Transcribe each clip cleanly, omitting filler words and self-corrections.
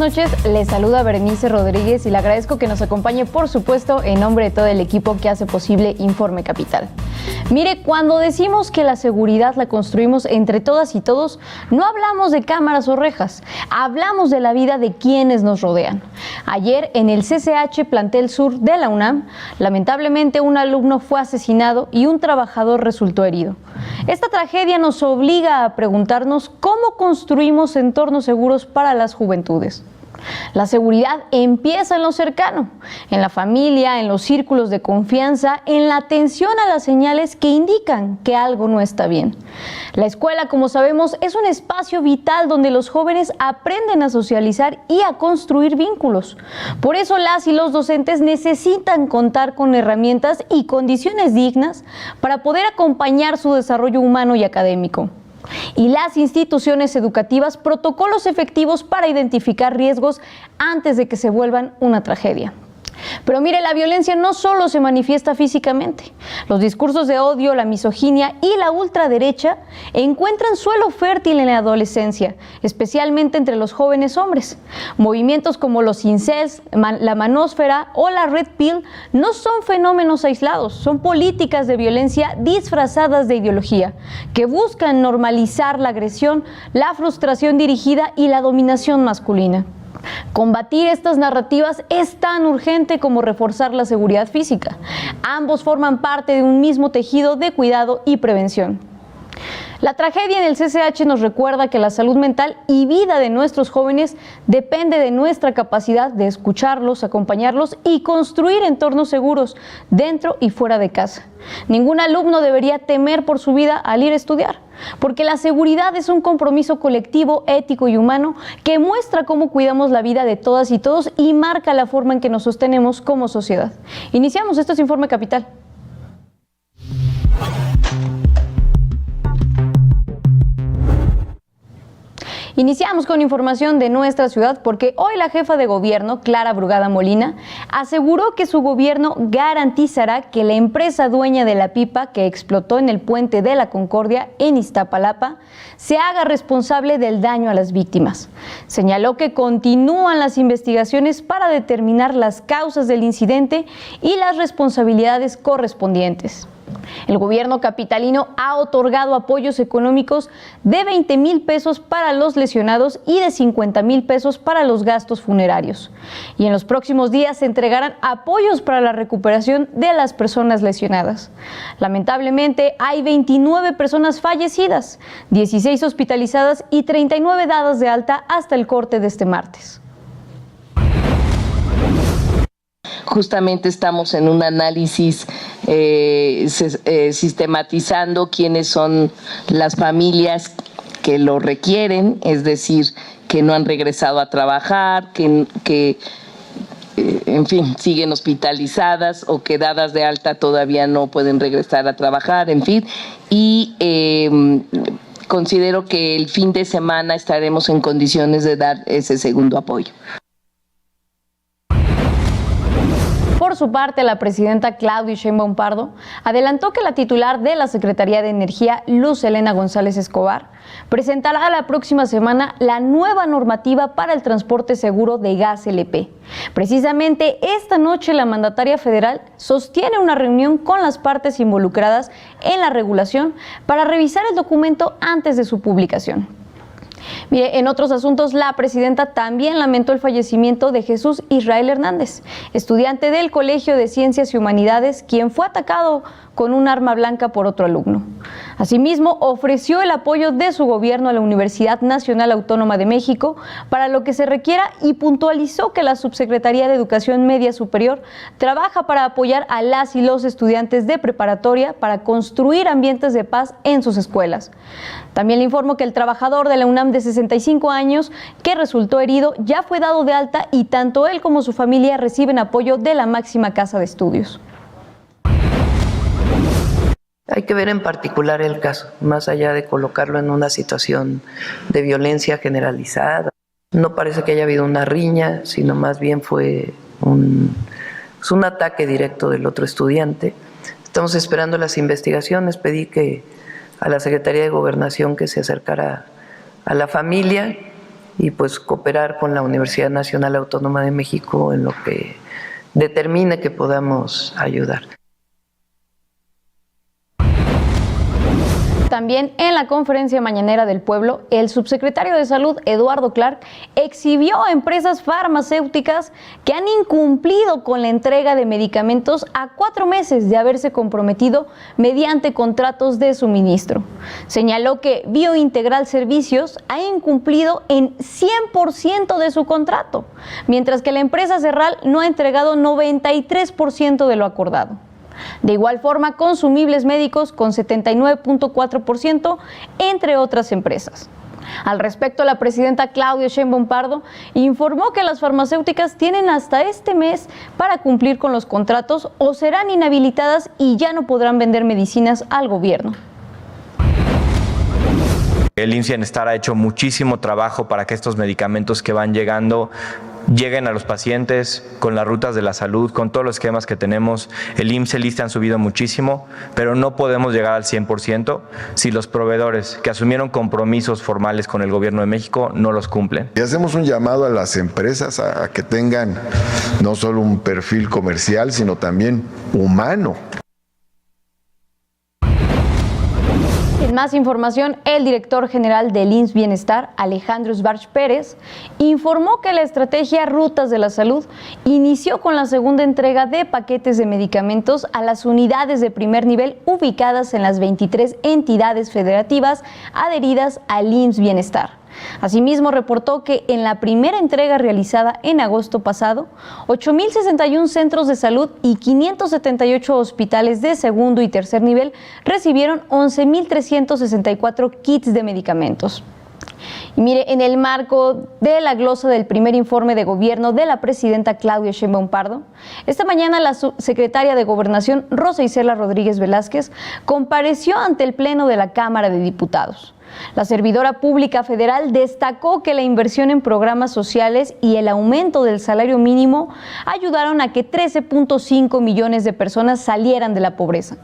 noches, les saluda Berenice Rodríguez y le agradezco que nos acompañe, por supuesto, en nombre de todo el equipo que hace posible Informe Capital. Mire, cuando decimos que la seguridad la construimos entre todas y todos, no hablamos de cámaras o rejas, hablamos de la vida de quienes nos rodean. Ayer, en el CCH Plantel Sur de la UNAM, lamentablemente un alumno fue asesinado y un trabajador resultó herido. Esta tragedia nos obliga a preguntarnos cómo construimos entornos seguros para las juventudes. La seguridad empieza en lo cercano, en la familia, en los círculos de confianza, en la atención a las señales que indican que algo no está bien. La escuela, como sabemos, es un espacio vital donde los jóvenes aprenden a socializar y a construir vínculos. Por eso las y los docentes necesitan contar con herramientas y condiciones dignas para poder acompañar su desarrollo humano y académico. Y las instituciones educativas protocolos efectivos para identificar riesgos antes de que se vuelvan una tragedia. Pero mire, la violencia no solo se manifiesta físicamente. Los discursos de odio, la misoginia y la ultraderecha encuentran suelo fértil en la adolescencia, especialmente entre los jóvenes hombres. Movimientos como los incels, la manósfera o la red pill no son fenómenos aislados, son políticas de violencia disfrazadas de ideología, que buscan normalizar la agresión, la frustración dirigida y la dominación masculina. Combatir estas narrativas es tan urgente como reforzar la seguridad física. Ambos forman parte de un mismo tejido de cuidado y prevención. La tragedia en el CCH nos recuerda que la salud mental y vida de nuestros jóvenes depende de nuestra capacidad de escucharlos, acompañarlos y construir entornos seguros dentro y fuera de casa. Ningún alumno debería temer por su vida al ir a estudiar, porque la seguridad es un compromiso colectivo, ético y humano que muestra cómo cuidamos la vida de todas y todos y marca la forma en que nos sostenemos como sociedad. Iniciamos, esto es Informe Capital. Iniciamos con información de nuestra ciudad porque hoy la jefa de gobierno, Clara Brugada Molina, aseguró que su gobierno garantizará que la empresa dueña de la pipa que explotó en el puente de la Concordia en Iztapalapa se haga responsable del daño a las víctimas. Señaló que continúan las investigaciones para determinar las causas del incidente y las responsabilidades correspondientes. El gobierno capitalino ha otorgado apoyos económicos de 20,000 pesos para los lesionados y de 50,000 pesos para los gastos funerarios. Y en los próximos días se entregarán apoyos para la recuperación de las personas lesionadas. Lamentablemente, hay 29 personas fallecidas, 16 hospitalizadas y 39 dadas de alta hasta el corte de este martes. Justamente estamos en un análisis sistematizando quiénes son las familias que lo requieren, es decir, que no han regresado a trabajar, que en fin, siguen hospitalizadas o que dadas de alta todavía no pueden regresar a trabajar, en fin, y considero que el fin de semana estaremos en condiciones de dar ese segundo apoyo. Por su parte, la presidenta Claudia Sheinbaum Pardo adelantó que la titular de la Secretaría de Energía, Luz Helena González Escobar, presentará la próxima semana la nueva normativa para el transporte seguro de gas LP. Precisamente esta noche la mandataria federal sostiene una reunión con las partes involucradas en la regulación para revisar el documento antes de su publicación. Mire, en otros asuntos, la presidenta también lamentó el fallecimiento de Jesús Israel Hernández, estudiante del Colegio de Ciencias y Humanidades, quien fue atacado con un arma blanca por otro alumno. Asimismo, ofreció el apoyo de su gobierno a la Universidad Nacional Autónoma de México para lo que se requiera y puntualizó que la Subsecretaría de Educación Media Superior trabaja para apoyar a las y los estudiantes de preparatoria para construir ambientes de paz en sus escuelas. También le informo que el trabajador de la UNAM de 65 años que resultó herido ya fue dado de alta y tanto él como su familia reciben apoyo de la máxima casa de estudios. Hay que ver en particular el caso, más allá de colocarlo en una situación de violencia generalizada. No parece que haya habido una riña, sino más bien fue un ataque directo del otro estudiante. Estamos esperando las investigaciones. Pedí a la Secretaría de Gobernación que se acercara a la familia y pues cooperar con la Universidad Nacional Autónoma de México en lo que determine que podamos ayudar. También en la conferencia mañanera del pueblo, el subsecretario de Salud, Eduardo Clark, exhibió a empresas farmacéuticas que han incumplido con la entrega de medicamentos a 4 meses de haberse comprometido mediante contratos de suministro. Señaló que Biointegral Servicios ha incumplido en 100% de su contrato, mientras que la empresa Serral no ha entregado 93% de lo acordado. De igual forma, Consumibles Médicos con 79.4%, entre otras empresas. Al respecto, la presidenta Claudia Sheinbaum Pardo informó que las farmacéuticas tienen hasta este mes para cumplir con los contratos o serán inhabilitadas y ya no podrán vender medicinas al gobierno. El IMSS Bienestar ha hecho muchísimo trabajo para que estos medicamentos que van lleguen a los pacientes, con las rutas de la salud, con todos los esquemas que tenemos. El IMSS y el ISSSTE han subido muchísimo, pero no podemos llegar al 100% si los proveedores que asumieron compromisos formales con el Gobierno de México no los cumplen. Y hacemos un llamado a las empresas a que tengan no solo un perfil comercial, sino también humano. En más información, el director general del IMSS Bienestar, Alejandro Sbarch Pérez, informó que la estrategia Rutas de la Salud inició con la segunda entrega de paquetes de medicamentos a las unidades de primer nivel ubicadas en las 23 entidades federativas adheridas al IMSS Bienestar. Asimismo, reportó que en la primera entrega realizada en agosto pasado, 8.061 centros de salud y 578 hospitales de segundo y tercer nivel recibieron 11.364 kits de medicamentos. Y mire, en el marco de la glosa del primer informe de gobierno de la presidenta Claudia Sheinbaum Pardo, esta mañana la subsecretaria de Gobernación, Rosa Isela Rodríguez Velázquez, compareció ante el Pleno de la Cámara de Diputados. La servidora pública federal destacó que la inversión en programas sociales y el aumento del salario mínimo ayudaron a que 13.5 millones de personas salieran de la pobreza.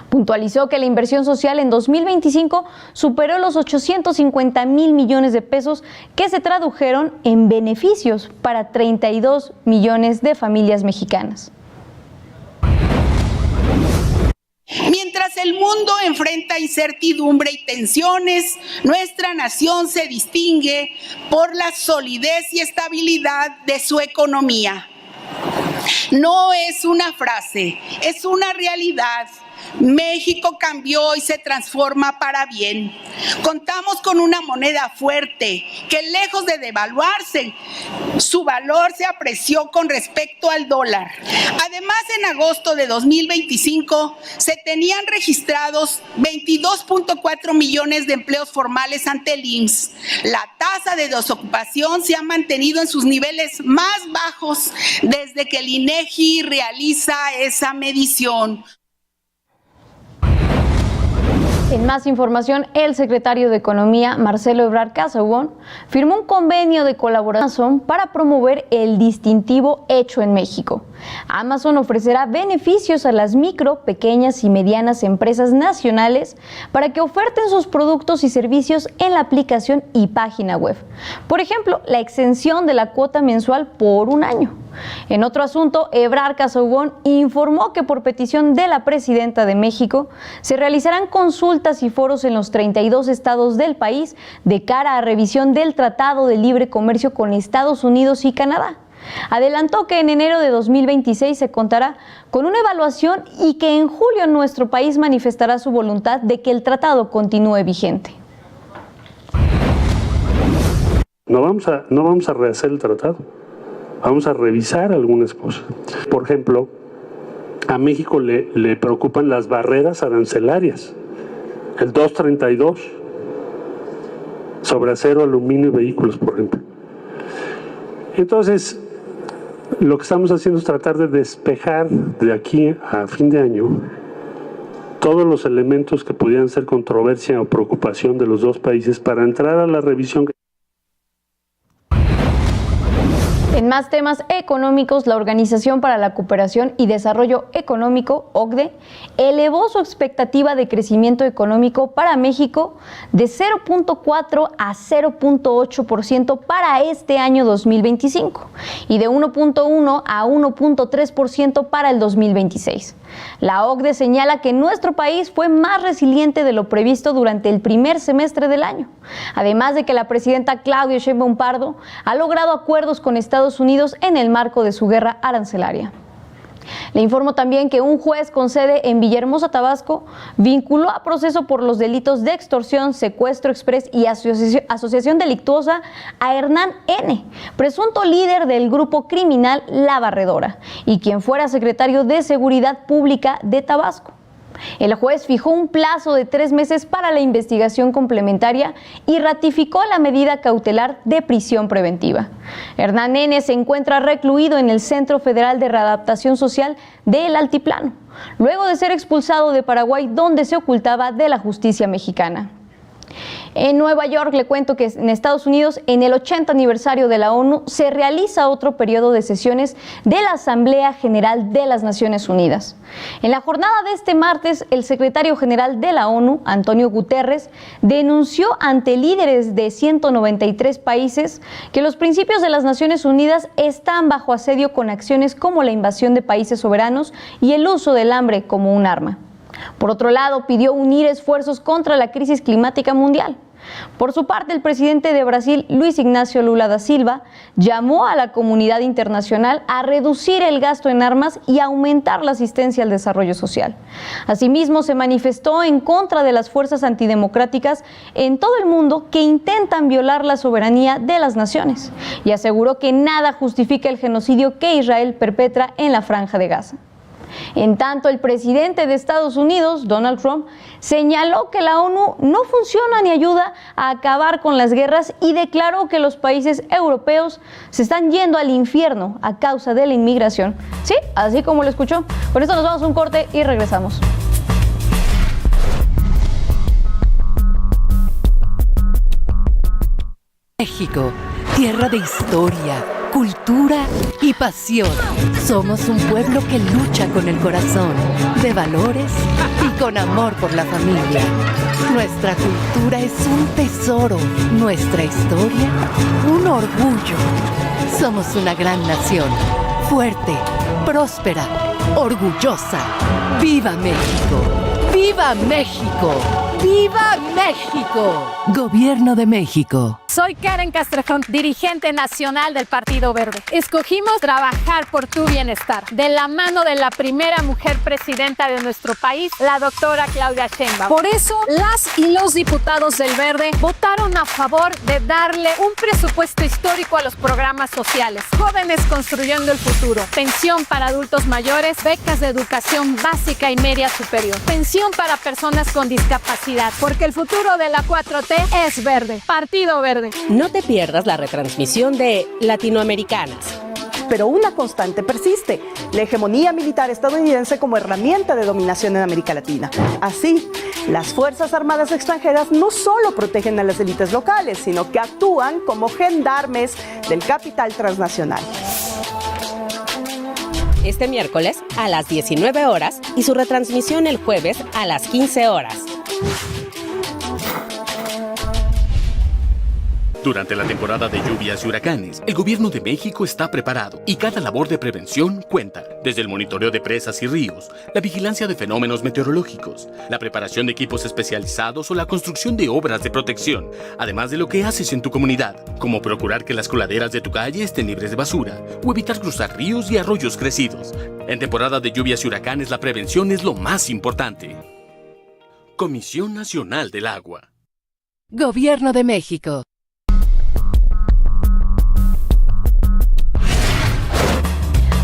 Puntualizó que la inversión social en 2025 superó los 850,000 millones de pesos que se tradujeron en beneficios para 32 millones de familias mexicanas. Mientras el mundo enfrenta incertidumbre y tensiones, nuestra nación se distingue por la solidez y estabilidad de su economía. No es una frase, es una realidad. México cambió y se transforma para bien. Contamos con una moneda fuerte que, lejos de devaluarse, su valor se apreció con respecto al dólar. Además, en agosto de 2025 se tenían registrados 22.4 millones de empleos formales ante el IMSS. La tasa de desocupación se ha mantenido en sus niveles más bajos desde que el INEGI realiza esa medición. En más información, el secretario de Economía, Marcelo Ebrard Casaubon, firmó un convenio de colaboración para promover el distintivo hecho en México. Amazon ofrecerá beneficios a las micro, pequeñas y medianas empresas nacionales para que oferten sus productos y servicios en la aplicación y página web. Por ejemplo, la exención de la cuota mensual por 1 año. En otro asunto, Ebrard Casaubon informó que por petición de la presidenta de México se realizarán consultas y foros en los 32 estados del país de cara a revisión del Tratado de Libre Comercio con Estados Unidos y Canadá. Adelantó que en enero de 2026 se contará con una evaluación y que en julio nuestro país manifestará su voluntad de que el tratado continúe vigente. No vamos a rehacer el tratado. Vamos a revisar algunas cosas. Por ejemplo, a México le preocupan las barreras arancelarias. El 232 sobre acero, aluminio y vehículos, por ejemplo. Entonces, lo que estamos haciendo es tratar de despejar de aquí a fin de año todos los elementos que pudieran ser controversia o preocupación de los dos países para entrar a la revisión. En más temas económicos, la Organización para la Cooperación y Desarrollo Económico, OCDE, elevó su expectativa de crecimiento económico para México de 0.4 a 0.8% para este año 2025 y de 1.1 a 1.3% para el 2026. La OCDE señala que nuestro país fue más resiliente de lo previsto durante el primer semestre del año, además de que la presidenta Claudia Sheinbaum Pardo ha logrado acuerdos con Estados Unidos en el marco de su guerra arancelaria. Le informo también que un juez con sede en Villahermosa, Tabasco, vinculó a proceso por los delitos de extorsión, secuestro exprés y asociación delictuosa a Hernán N., presunto líder del grupo criminal La Barredora y quien fuera secretario de Seguridad Pública de Tabasco. El juez fijó un plazo de 3 meses para la investigación complementaria y ratificó la medida cautelar de prisión preventiva. Hernán N. se encuentra recluido en el Centro Federal de Readaptación Social del Altiplano, luego de ser expulsado de Paraguay, donde se ocultaba de la justicia mexicana. En Nueva York le cuento que en Estados Unidos, en el 80 aniversario de la ONU, se realiza otro periodo de sesiones de la Asamblea General de las Naciones Unidas. En la jornada de este martes, el secretario general de la ONU, Antonio Guterres, denunció ante líderes de 193 países que los principios de las Naciones Unidas están bajo asedio con acciones como la invasión de países soberanos y el uso del hambre como un arma. Por otro lado, pidió unir esfuerzos contra la crisis climática mundial. Por su parte, el presidente de Brasil, Luis Ignacio Lula da Silva, llamó a la comunidad internacional a reducir el gasto en armas y aumentar la asistencia al desarrollo social. Asimismo, se manifestó en contra de las fuerzas antidemocráticas en todo el mundo que intentan violar la soberanía de las naciones y aseguró que nada justifica el genocidio que Israel perpetra en la Franja de Gaza. En tanto, el presidente de Estados Unidos, Donald Trump, señaló que la ONU no funciona ni ayuda a acabar con las guerras y declaró que los países europeos se están yendo al infierno a causa de la inmigración. Sí, así como lo escuchó. Con esto nos vamos a un corte y regresamos. México, tierra de historia, cultura y pasión. Somos un pueblo que lucha con el corazón, de valores y con amor por la familia. Nuestra cultura es un tesoro, nuestra historia, un orgullo. Somos una gran nación, fuerte, próspera, orgullosa. ¡Viva México! ¡Viva México! ¡Viva México! Gobierno de México. Soy Karen Castrejón, dirigente nacional del Partido Verde. Escogimos trabajar por tu bienestar, de la mano de la primera mujer presidenta de nuestro país, la doctora Claudia Sheinbaum. Por eso, las y los diputados del Verde votaron a favor de darle un presupuesto histórico a los programas sociales. Jóvenes construyendo el futuro, pensión para adultos mayores, becas de educación básica y media superior, pensión para personas con discapacidad, porque el futuro de la 4T es verde. Partido Verde. No te pierdas la retransmisión de Latinoamericanas. Pero una constante persiste, la hegemonía militar estadounidense como herramienta de dominación en América Latina. Así, las Fuerzas Armadas extranjeras no solo protegen a las élites locales, sino que actúan como gendarmes del capital transnacional. Este miércoles a las 19 horas y su retransmisión el jueves a las 15 horas. Durante la temporada de lluvias y huracanes, el Gobierno de México está preparado y cada labor de prevención cuenta. Desde el monitoreo de presas y ríos, la vigilancia de fenómenos meteorológicos, la preparación de equipos especializados o la construcción de obras de protección, además de lo que haces en tu comunidad, como procurar que las coladeras de tu calle estén libres de basura o evitar cruzar ríos y arroyos crecidos. En temporada de lluvias y huracanes, la prevención es lo más importante. Comisión Nacional del Agua. Gobierno de México.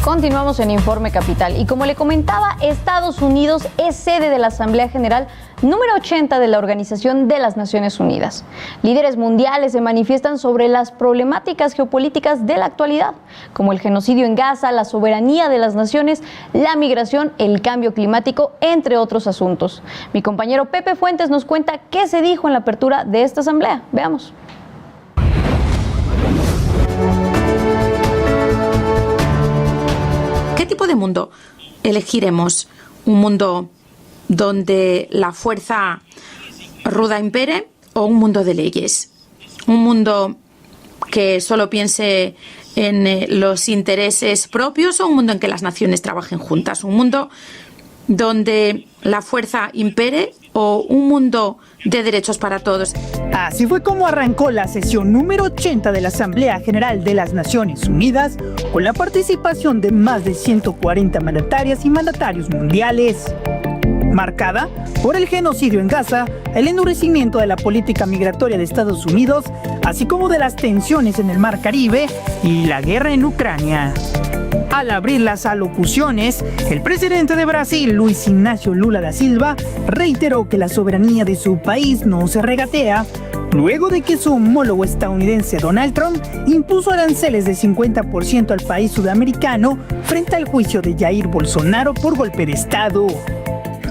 Continuamos en Informe Capital y como le comentaba, Estados Unidos es sede de la Asamblea General número 80 de la Organización de las Naciones Unidas. Líderes mundiales se manifiestan sobre las problemáticas geopolíticas de la actualidad, como el genocidio en Gaza, la soberanía de las naciones, la migración, el cambio climático, entre otros asuntos. Mi compañero Pepe Fuentes nos cuenta qué se dijo en la apertura de esta asamblea. Veamos. de mundo elegiremos? ¿Un mundo donde la fuerza ruda impere o un mundo de leyes? ¿Un mundo que solo piense en los intereses propios o un mundo en que las naciones trabajen juntas? ¿Un mundo donde la fuerza impere o un mundo de derechos para todos? Así fue como arrancó la sesión número 80 de la Asamblea General de las Naciones Unidas, con la participación de más de 140 mandatarias y mandatarios mundiales. Marcada por el genocidio en Gaza, el endurecimiento de la política migratoria de Estados Unidos, así como de las tensiones en el Mar Caribe y la guerra en Ucrania. Al abrir las alocuciones, el presidente de Brasil, Luis Ignacio Lula da Silva, reiteró que la soberanía de su país no se regatea, luego de que su homólogo estadounidense Donald Trump impuso aranceles de 50% al país sudamericano frente al juicio de Jair Bolsonaro por golpe de Estado.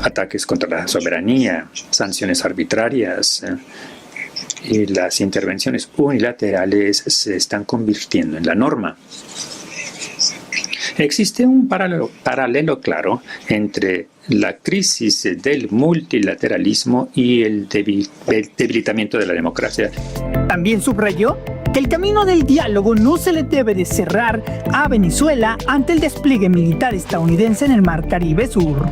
Ataques contra la soberanía, sanciones arbitrarias y las intervenciones unilaterales se están convirtiendo en la norma. Existe un paralelo claro entre la crisis del multilateralismo y el debilitamiento de la democracia. También subrayó que el camino del diálogo no se le debe de cerrar a Venezuela ante el despliegue militar estadounidense en el Mar Caribe Sur.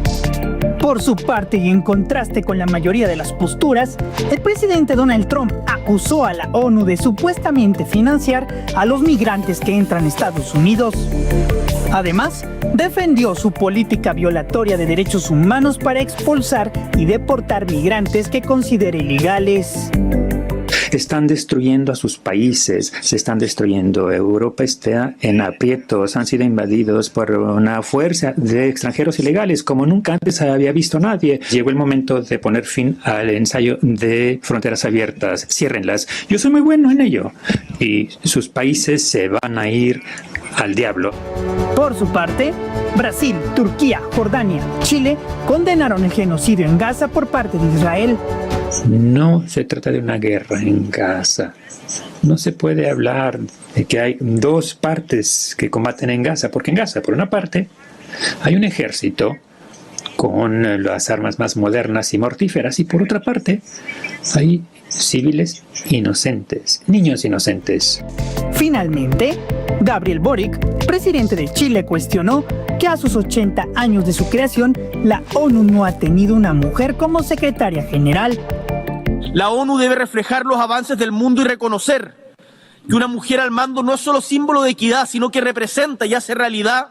Por su parte, y en contraste con la mayoría de las posturas, el presidente Donald Trump acusó a la ONU de supuestamente financiar a los migrantes que entran a Estados Unidos. Además, defendió su política violatoria de derechos humanos para expulsar y deportar migrantes que considere ilegales. Están destruyendo a sus países, se están destruyendo. Europa está en aprietos, han sido invadidos por una fuerza de extranjeros ilegales como nunca antes había visto nadie. Llegó el momento de poner fin al ensayo de fronteras abiertas. Ciérrenlas. Yo soy muy bueno en ello. Y sus países se van a ir al diablo. Por su parte, Brasil, Turquía, Jordania, Chile condenaron el genocidio en Gaza por parte de Israel. No se trata de una guerra en Gaza. No se puede hablar de que hay dos partes que combaten en Gaza, porque en Gaza, por una parte, hay un ejército con las armas más modernas y mortíferas, y por otra parte, hay civiles inocentes, niños inocentes. Finalmente, Gabriel Boric, presidente de Chile, cuestionó que a sus 80 años de su creación, la ONU no ha tenido una mujer como secretaria general. La ONU debe reflejar los avances del mundo y reconocer que una mujer al mando no es solo símbolo de equidad, sino que representa y hace realidad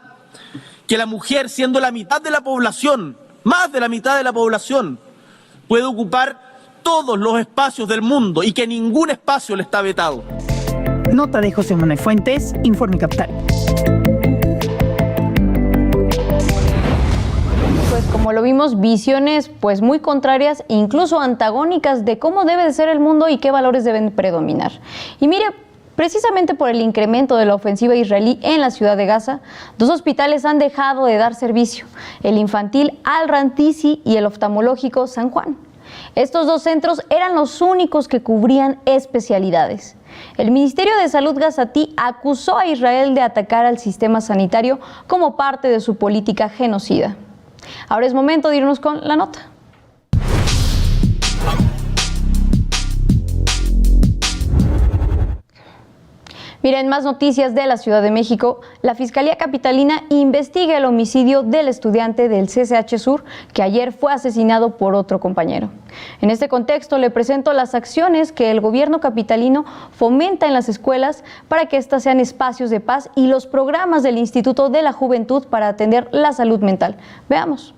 que la mujer, siendo la mitad de la población, más de la mitad de la población, puede ocupar todos los espacios del mundo y que ningún espacio le está vetado. Nota de José Manuel Fuentes, Informe Capital. Pues como lo vimos, visiones pues muy contrarias e incluso antagónicas de cómo debe de ser el mundo y qué valores deben predominar. Y mire, precisamente por el incremento de la ofensiva israelí en la ciudad de Gaza, dos hospitales han dejado de dar servicio, el infantil Al-Rantisi y el oftalmológico San Juan. Estos dos centros eran los únicos que cubrían especialidades. El Ministerio de Salud gazatí acusó a Israel de atacar al sistema sanitario como parte de su política genocida. Ahora es momento de irnos con la nota. Miren, más noticias de la Ciudad de México. La Fiscalía Capitalina investiga el homicidio del estudiante del CCH Sur que ayer fue asesinado por otro compañero. En este contexto le presento las acciones que el gobierno capitalino fomenta en las escuelas para que éstas sean espacios de paz y los programas del Instituto de la Juventud para atender la salud mental. Veamos.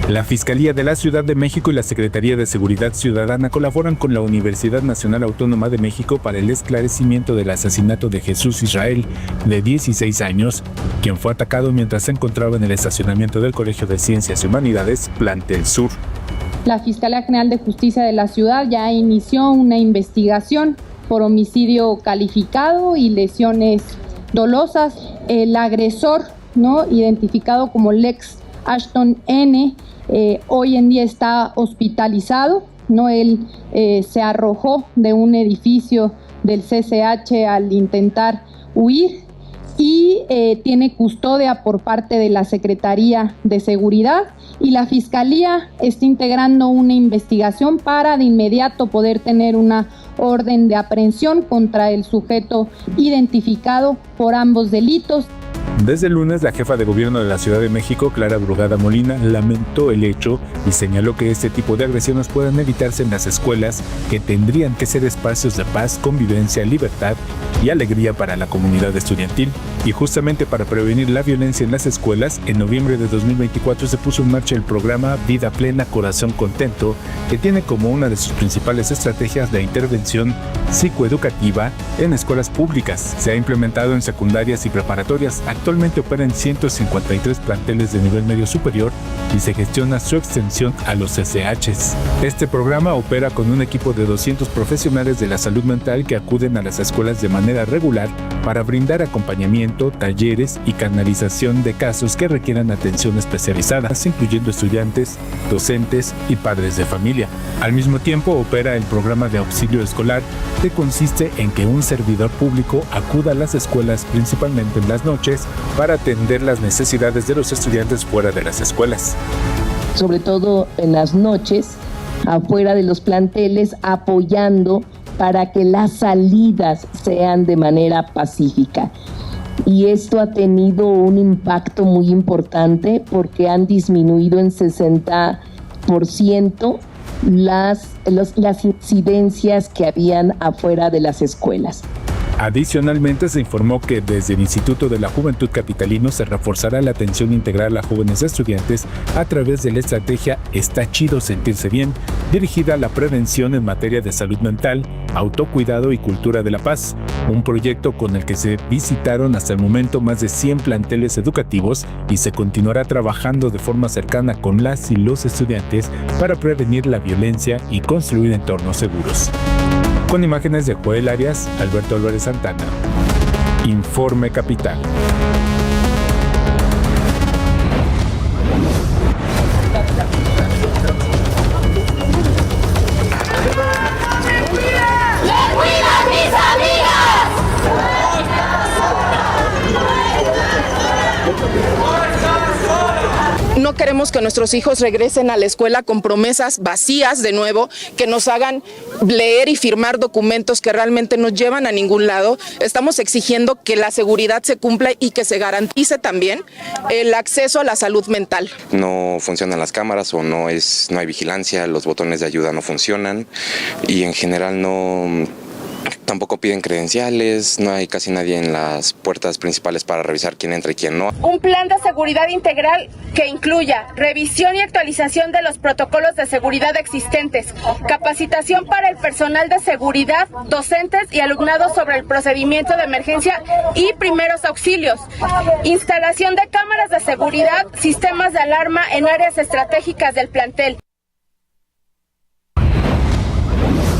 La Fiscalía de la Ciudad de México y la Secretaría de Seguridad Ciudadana colaboran con la Universidad Nacional Autónoma de México para el esclarecimiento del asesinato de Jesús Israel, de 16 años, quien fue atacado mientras se encontraba en el estacionamiento del Colegio de Ciencias y Humanidades, Plantel Sur. La Fiscalía General de Justicia de la Ciudad ya inició una investigación por homicidio calificado y lesiones dolosas. El agresor, identificado como Lex Ashton N., hoy en día está hospitalizado, Él se arrojó de un edificio del CCH al intentar huir. y tiene custodia por parte de la Secretaría de Seguridad, y la Fiscalía está integrando una investigación para de inmediato poder tener una orden de aprehensión contra el sujeto identificado por ambos delitos. Desde el lunes, la jefa de gobierno de la Ciudad de México, Clara Brugada Molina, lamentó el hecho y señaló que este tipo de agresiones pueden evitarse en las escuelas, que tendrían que ser espacios de paz, convivencia, libertad y alegría para la comunidad estudiantil. Y justamente para prevenir la violencia en las escuelas, en noviembre de 2024 se puso en marcha el programa Vida Plena, Corazón Contento, que tiene como una de sus principales estrategias la intervención psicoeducativa en escuelas públicas. Se ha implementado en secundarias y preparatorias. Actualmente opera en 153 planteles de nivel medio superior y se gestiona su extensión a los CCHs. Este programa opera con un equipo de 200 profesionales de la salud mental que acuden a las escuelas de manera regular para brindar acompañamiento, talleres y canalización de casos que requieran atención especializada, incluyendo estudiantes, docentes y padres de familia. Al mismo tiempo opera el programa de auxilio escolar, que consiste en que un servidor público acuda a las escuelas principalmente en las noches para atender las necesidades de los estudiantes fuera de las escuelas. Sobre todo en las noches, afuera de los planteles, apoyando para que las salidas sean de manera pacífica. Y esto ha tenido un impacto muy importante porque han disminuido en 60% las incidencias que habían afuera de las escuelas. Adicionalmente, se informó que desde el Instituto de la Juventud Capitalino se reforzará la atención integral a jóvenes estudiantes a través de la estrategia Está Chido Sentirse Bien, dirigida a la prevención en materia de salud mental, autocuidado y cultura de la paz, un proyecto con el que se visitaron hasta el momento más de 100 planteles educativos y se continuará trabajando de forma cercana con las y los estudiantes para prevenir la violencia y construir entornos seguros. Con imágenes de Joel Arias, Alberto Álvarez Santana. Informe Capital. No queremos que nuestros hijos regresen a la escuela con promesas vacías de nuevo, que nos hagan leer y firmar documentos que realmente no llevan a ningún lado. Estamos exigiendo que la seguridad se cumpla y que se garantice también el acceso a la salud mental. No funcionan las cámaras o no hay vigilancia, los botones de ayuda no funcionan y en general tampoco piden credenciales, no hay casi nadie en las puertas principales para revisar quién entra y quién no. Un plan de seguridad integral que incluya revisión y actualización de los protocolos de seguridad existentes, capacitación para el personal de seguridad, docentes y alumnados sobre el procedimiento de emergencia y primeros auxilios, instalación de cámaras de seguridad, sistemas de alarma en áreas estratégicas del plantel.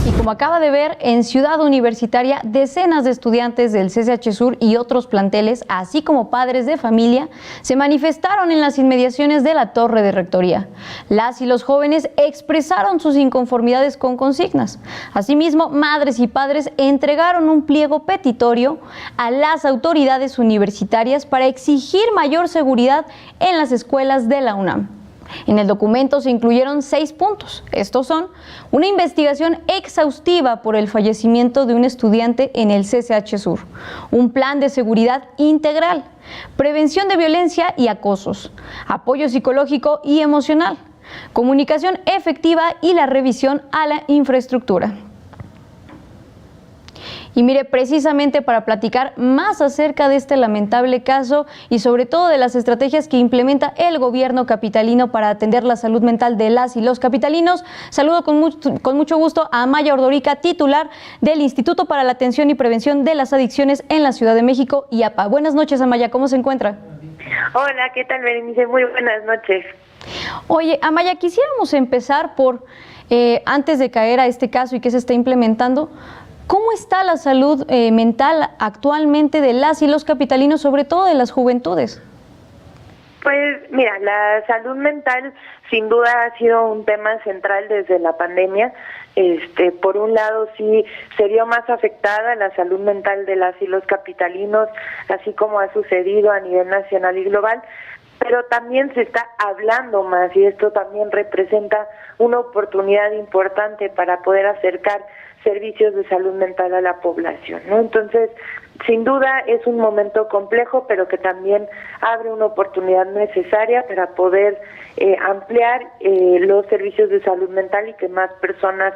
Y como acaba de ver, en Ciudad Universitaria, decenas de estudiantes del CCH Sur y otros planteles, así como padres de familia, se manifestaron en las inmediaciones de la Torre de Rectoría. Las y los jóvenes expresaron sus inconformidades con consignas. Asimismo, madres y padres entregaron un pliego petitorio a las autoridades universitarias para exigir mayor seguridad en las escuelas de la UNAM. En el documento se incluyeron 6 puntos. Estos son: una investigación exhaustiva por el fallecimiento de un estudiante en el CCH Sur, un plan de seguridad integral, prevención de violencia y acosos, apoyo psicológico y emocional, comunicación efectiva y la revisión a la infraestructura. Y mire, precisamente para platicar más acerca de este lamentable caso y sobre todo de las estrategias que implementa el gobierno capitalino para atender la salud mental de las y los capitalinos, saludo con mucho gusto a Amaya Ordorica, titular del Instituto para la Atención y Prevención de las Adicciones en la Ciudad de México, IAPA. Buenas noches, Amaya, ¿cómo se encuentra? Hola, ¿qué tal, Berenice? Muy buenas noches. Oye, Amaya, quisiéramos empezar por, antes de caer a este caso y que se está implementando, ¿cómo está la salud mental actualmente de las y los capitalinos, sobre todo de las juventudes? Pues mira, la salud mental sin duda ha sido un tema central desde la pandemia. Por un lado sí se vio más afectada la salud mental de las y los capitalinos, así como ha sucedido a nivel nacional y global, pero también se está hablando más y esto también representa una oportunidad importante para poder acercar servicios de salud mental a la población, ¿no? Entonces, sin duda es un momento complejo, pero que también abre una oportunidad necesaria para poder ampliar los servicios de salud mental y que más personas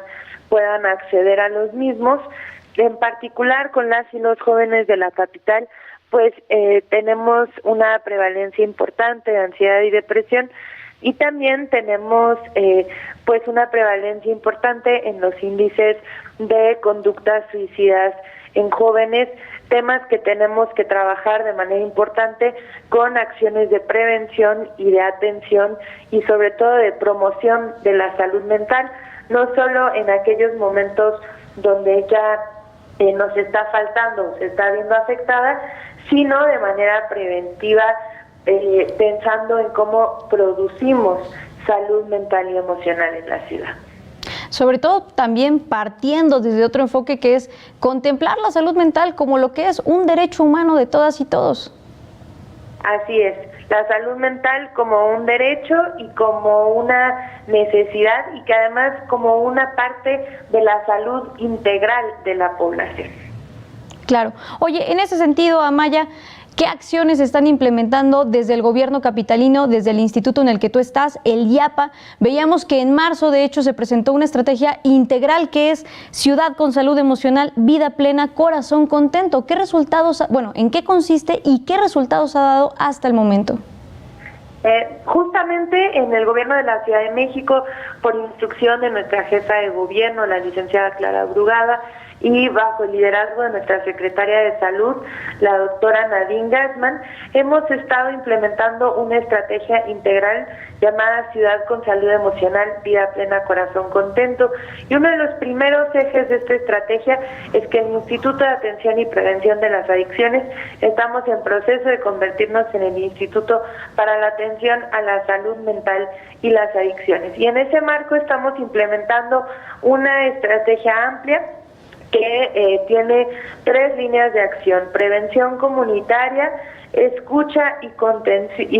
puedan acceder a los mismos. En particular con las y los jóvenes de la capital, pues tenemos una prevalencia importante de ansiedad y depresión, y también tenemos pues una prevalencia importante en los índices de conductas suicidas en jóvenes, temas que tenemos que trabajar de manera importante con acciones de prevención y de atención y sobre todo de promoción de la salud mental, no solo en aquellos momentos donde ya nos está faltando, se está viendo afectada, sino de manera preventiva, pensando en cómo producimos salud mental y emocional en la ciudad. Sobre todo también partiendo desde otro enfoque que es contemplar la salud mental como lo que es un derecho humano de todas y todos. Así es, la salud mental como un derecho y como una necesidad y que además como una parte de la salud integral de la población. Claro. Oye, en ese sentido, Amaya, ¿qué acciones están implementando desde el gobierno capitalino, desde el instituto en el que tú estás, el IAPA? Veíamos que en marzo, de hecho, se presentó una estrategia integral que es Ciudad con Salud Emocional, Vida Plena, Corazón Contento. ¿Qué resultados, en qué consiste y qué resultados ha dado hasta el momento? Justamente en el gobierno de la Ciudad de México, por instrucción de nuestra jefa de gobierno, la licenciada Clara Brugada, y bajo el liderazgo de nuestra secretaria de Salud, la doctora Nadine Gassman, hemos estado implementando una estrategia integral llamada Ciudad con Salud Emocional, Vida Plena, Corazón Contento. Y uno de los primeros ejes de esta estrategia es que el Instituto de Atención y Prevención de las Adicciones estamos en proceso de convertirnos en el Instituto para la Atención a la Salud Mental y las Adicciones. Y en ese marco estamos implementando una estrategia amplia que tiene 3 líneas de acción: prevención comunitaria, escucha y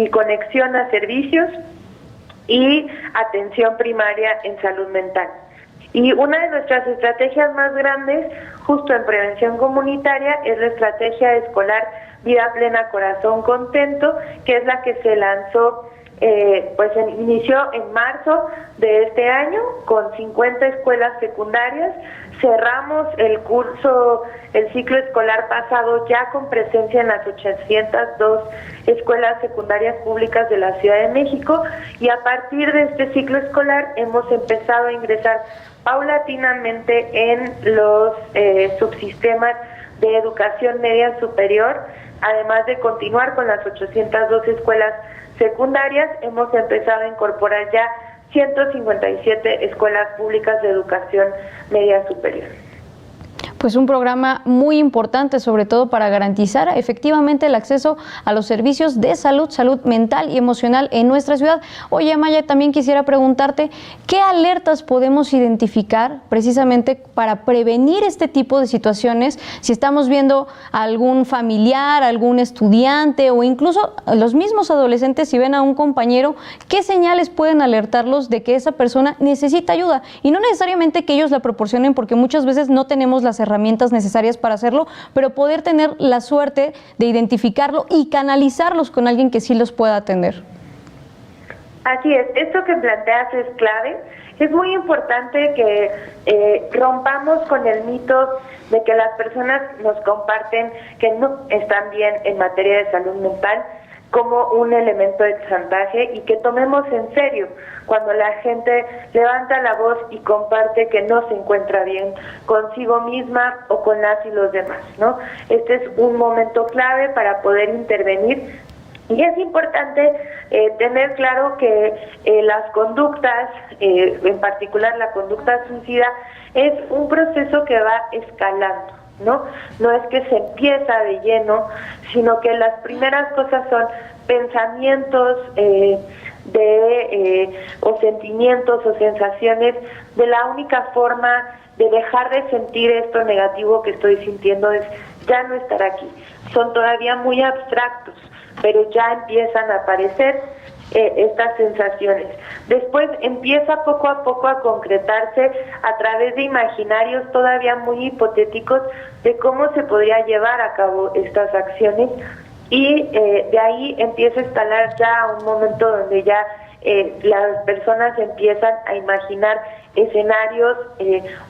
conexión a servicios y atención primaria en salud mental. Y una de nuestras estrategias más grandes, justo en prevención comunitaria, es la estrategia escolar Vida Plena, Corazón Contento, que es la que se lanzó inició en marzo de este año con 50 escuelas secundarias. Cerramos el ciclo escolar pasado ya con presencia en las 802 escuelas secundarias públicas de la Ciudad de México, y a partir de este ciclo escolar hemos empezado a ingresar paulatinamente en los subsistemas de educación media superior. Además de continuar con las 802 escuelas secundarias, hemos empezado a incorporar ya 157 escuelas públicas de educación media superior. Pues un programa muy importante, sobre todo para garantizar efectivamente el acceso a los servicios de salud mental y emocional en nuestra ciudad. Oye, Amaya, también quisiera preguntarte, ¿qué alertas podemos identificar precisamente para prevenir este tipo de situaciones? Si estamos viendo a algún familiar, algún estudiante o incluso los mismos adolescentes, si ven a un compañero, ¿qué señales pueden alertarlos de que esa persona necesita ayuda? Y no necesariamente que ellos la proporcionen, porque muchas veces no tenemos las herramientas necesarias para hacerlo, pero poder tener la suerte de identificarlo y canalizarlos con alguien que sí los pueda atender. Así es, esto que planteas es clave. Es muy importante que rompamos con el mito de que las personas nos comparten que no están bien en materia de salud mental como un elemento de chantaje, y que tomemos en serio cuando la gente levanta la voz y comparte que no se encuentra bien consigo misma o con las y los demás, ¿no? Este es un momento clave para poder intervenir, y es importante tener claro que las conductas, en particular la conducta suicida, es un proceso que va escalando, No es que se empieza de lleno, sino que las primeras cosas son pensamientos o sentimientos o sensaciones, de la única forma de dejar de sentir esto negativo que estoy sintiendo es ya no estar aquí. Son todavía muy abstractos, pero ya empiezan a aparecer estas sensaciones. Después empieza poco a poco a concretarse a través de imaginarios todavía muy hipotéticos de cómo se podría llevar a cabo estas acciones, y de ahí empieza a instalar ya un momento donde ya las personas empiezan a imaginar escenarios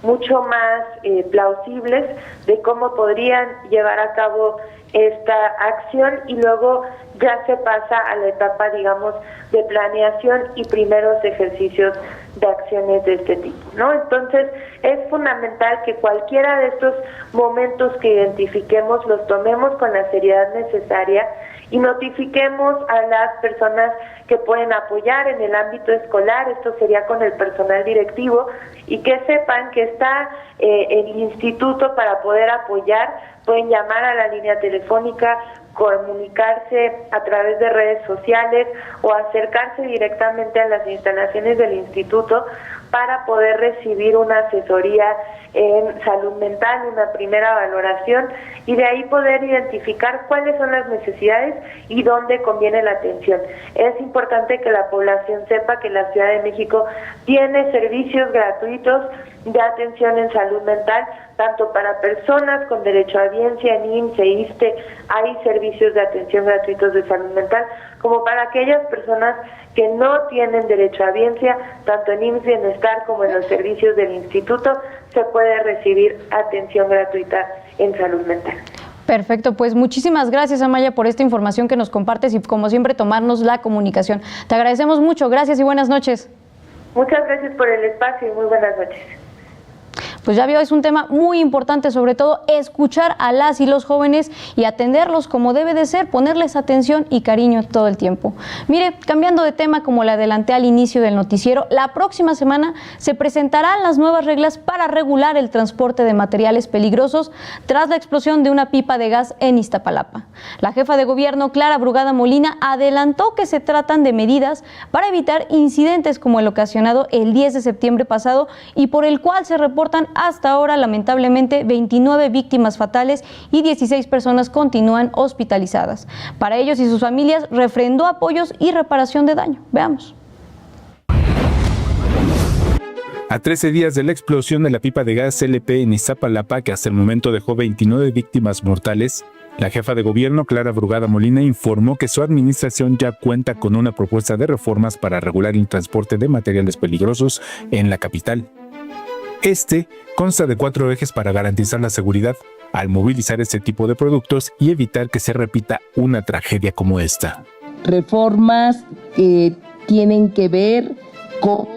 mucho más plausibles de cómo podrían llevar a cabo esta acción, y luego ya se pasa a la etapa, digamos, de planeación y primeros ejercicios de acciones de este tipo, ¿no? Entonces, es fundamental que cualquiera de estos momentos que identifiquemos los tomemos con la seriedad necesaria y notifiquemos a las personas que pueden apoyar en el ámbito escolar, esto sería con el personal directivo, y que sepan que está el instituto para poder apoyar. Pueden llamar a la línea telefónica, comunicarse a través de redes sociales o acercarse directamente a las instalaciones del instituto para poder recibir una asesoría en salud mental, una primera valoración, y de ahí poder identificar cuáles son las necesidades y dónde conviene la atención. Es importante que la población sepa que la Ciudad de México tiene servicios gratuitos de atención en salud mental, tanto para personas con derecho a audiencia, en IMSS e ISSSTE, hay servicios de atención gratuitos de salud mental, como para aquellas personas que no tienen derecho a audiencia, tanto en IMSS Bienestar como en los servicios del instituto, se puede recibir atención gratuita en salud mental. Perfecto, pues muchísimas gracias, Amaya, por esta información que nos compartes y, como siempre, tomarnos la comunicación. Te agradecemos mucho, gracias y buenas noches. Muchas gracias por el espacio y muy buenas noches. Pues ya vio, es un tema muy importante, sobre todo escuchar a las y los jóvenes y atenderlos como debe de ser, ponerles atención y cariño todo el tiempo. Mire, cambiando de tema, como le adelanté al inicio del noticiero, la próxima semana se presentarán las nuevas reglas para regular el transporte de materiales peligrosos tras la explosión de una pipa de gas en Iztapalapa. La jefa de gobierno, Clara Brugada Molina, adelantó que se tratan de medidas para evitar incidentes como el ocasionado el 10 de septiembre pasado y por el cual se reportan hasta ahora, lamentablemente, 29 víctimas fatales y 16 personas continúan hospitalizadas. Para ellos y sus familias, refrendó apoyos y reparación de daño. Veamos. A 13 días de la explosión de la pipa de gas LP en Iztapalapa, que hasta el momento dejó 29 víctimas mortales, la jefa de gobierno, Clara Brugada Molina, informó que su administración ya cuenta con una propuesta de reformas para regular el transporte de materiales peligrosos en la capital. Este consta de 4 ejes para garantizar la seguridad al movilizar este tipo de productos y evitar que se repita una tragedia como esta. Reformas que tienen que ver con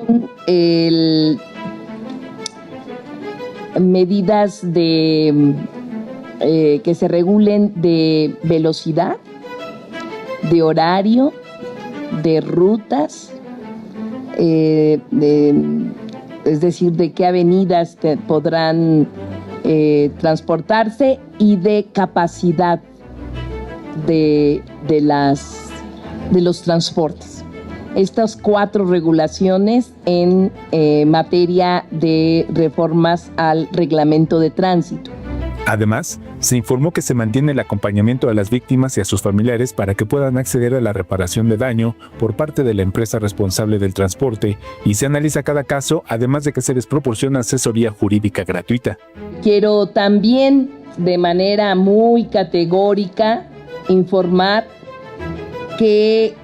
medidas de que se regulen de velocidad, de horario, de rutas, es decir, de qué avenidas podrán transportarse y de capacidad de los transportes. Estas 4 regulaciones en materia de reformas al reglamento de tránsito. Además, se informó que se mantiene el acompañamiento a las víctimas y a sus familiares para que puedan acceder a la reparación de daño por parte de la empresa responsable del transporte y se analiza cada caso, además de que se les proporciona asesoría jurídica gratuita. Quiero también, de manera muy categórica, informar que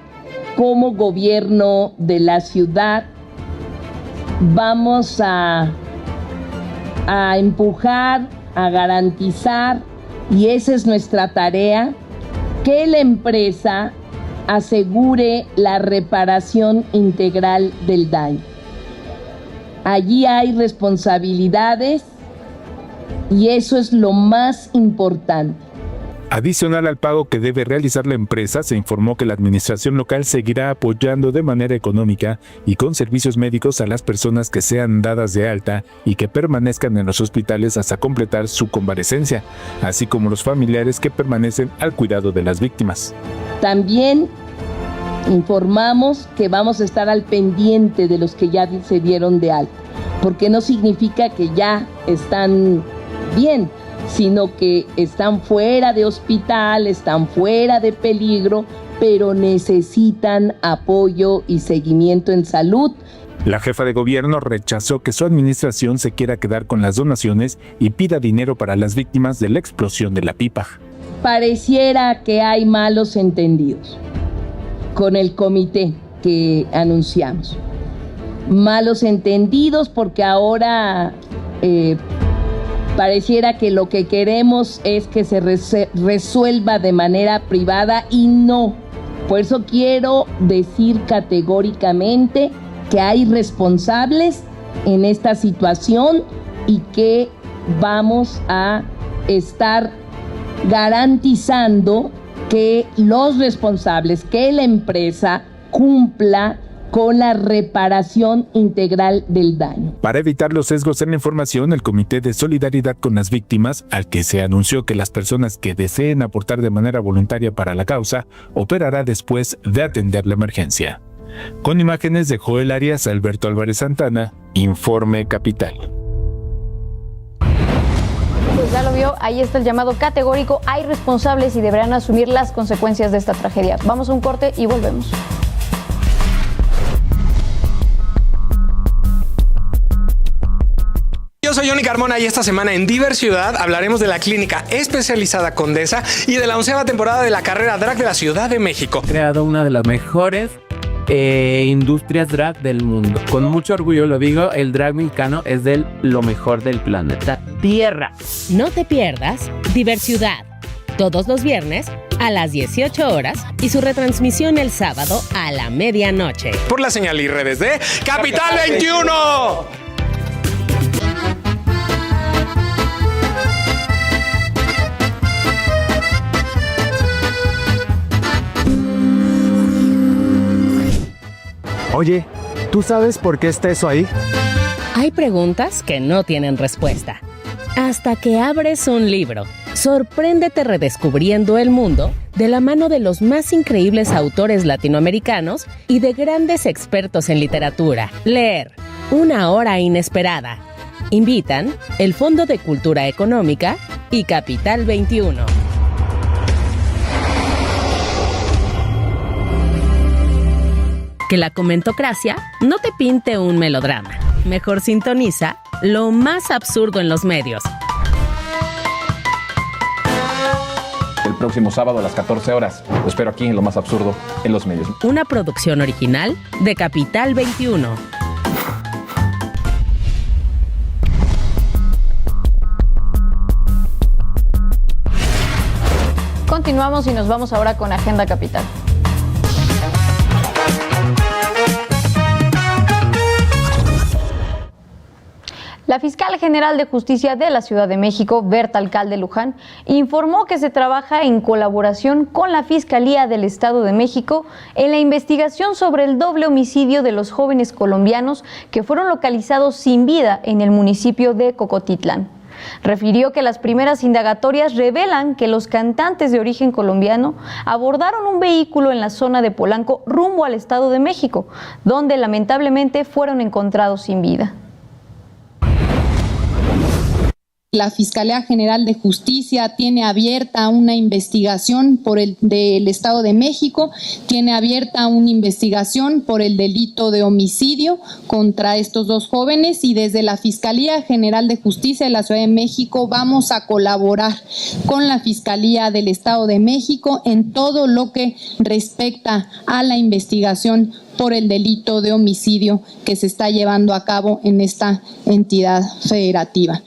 como gobierno de la ciudad vamos a empujar, a garantizar, y esa es nuestra tarea, que la empresa asegure la reparación integral del daño. Allí hay responsabilidades y eso es lo más importante. Adicional al pago que debe realizar la empresa, se informó que la administración local seguirá apoyando de manera económica y con servicios médicos a las personas que sean dadas de alta y que permanezcan en los hospitales hasta completar su convalecencia, así como los familiares que permanecen al cuidado de las víctimas. También Informamos que vamos a estar al pendiente de los que ya se dieron de alta, porque no significa que ya están bien, sino que están fuera de hospital, están fuera de peligro, pero necesitan apoyo y seguimiento en salud. La jefa de gobierno rechazó que su administración se quiera quedar con las donaciones y pida dinero para las víctimas de la explosión de la pipa. Pareciera que hay malos entendidos con el comité que anunciamos. Malos entendidos porque ahora pareciera que lo que queremos es que se resuelva de manera privada y no. Por eso quiero decir categóricamente que hay responsables en esta situación y que vamos a estar garantizando que los responsables, que la empresa cumpla con la reparación integral del daño. Para evitar los sesgos en la información, el Comité de Solidaridad con las Víctimas, al que se anunció que las personas que deseen aportar de manera voluntaria para la causa, operará después de atender la emergencia. Con imágenes de Joel Arias, Alberto Álvarez Santana, Informe Capital. Pues ya lo vio, ahí está el llamado categórico. Hay responsables y deberán asumir las consecuencias de esta tragedia. Vamos a un corte y volvemos. Yo soy Johnny Carmona y esta semana en Diversidad hablaremos de la clínica especializada Condesa y de la 11ª temporada de la carrera drag de la Ciudad de México. Creado una de las mejores industrias drag del mundo. Con mucho orgullo lo digo, el drag mexicano es de lo mejor del planeta Tierra. No te pierdas Diversidad, todos los viernes a las 18 horas y su retransmisión el sábado a la medianoche. Por la señal y redes de Capital 21. Oye, ¿tú sabes por qué está eso ahí? Hay preguntas que no tienen respuesta. Hasta que abres un libro, sorpréndete redescubriendo el mundo de la mano de los más increíbles autores latinoamericanos y de grandes expertos en literatura. Leer, una hora inesperada. Invitan el Fondo de Cultura Económica y Capital 21. Que la comentocracia no te pinte un melodrama. Mejor sintoniza lo más absurdo en los medios. El próximo sábado a las 14 horas. Lo espero aquí en Lo Más Absurdo en los Medios. Una producción original de Capital 21. Continuamos y nos vamos ahora con Agenda Capital. La fiscal general de Justicia de la Ciudad de México, Berta Alcalde Luján, informó que se trabaja en colaboración con la Fiscalía del Estado de México en la investigación sobre el doble homicidio de los jóvenes colombianos que fueron localizados sin vida en el municipio de Cocotitlán. Refirió que las primeras indagatorias revelan que los cantantes de origen colombiano abordaron un vehículo en la zona de Polanco rumbo al Estado de México, donde lamentablemente fueron encontrados sin vida. La Fiscalía General de Justicia tiene abierta una investigación por el del Estado de México, tiene abierta una investigación por el delito de homicidio contra estos dos jóvenes y desde la Fiscalía General de Justicia de la Ciudad de México vamos a colaborar con la Fiscalía del Estado de México en todo lo que respecta a la investigación por el delito de homicidio que se está llevando a cabo en esta entidad federativa.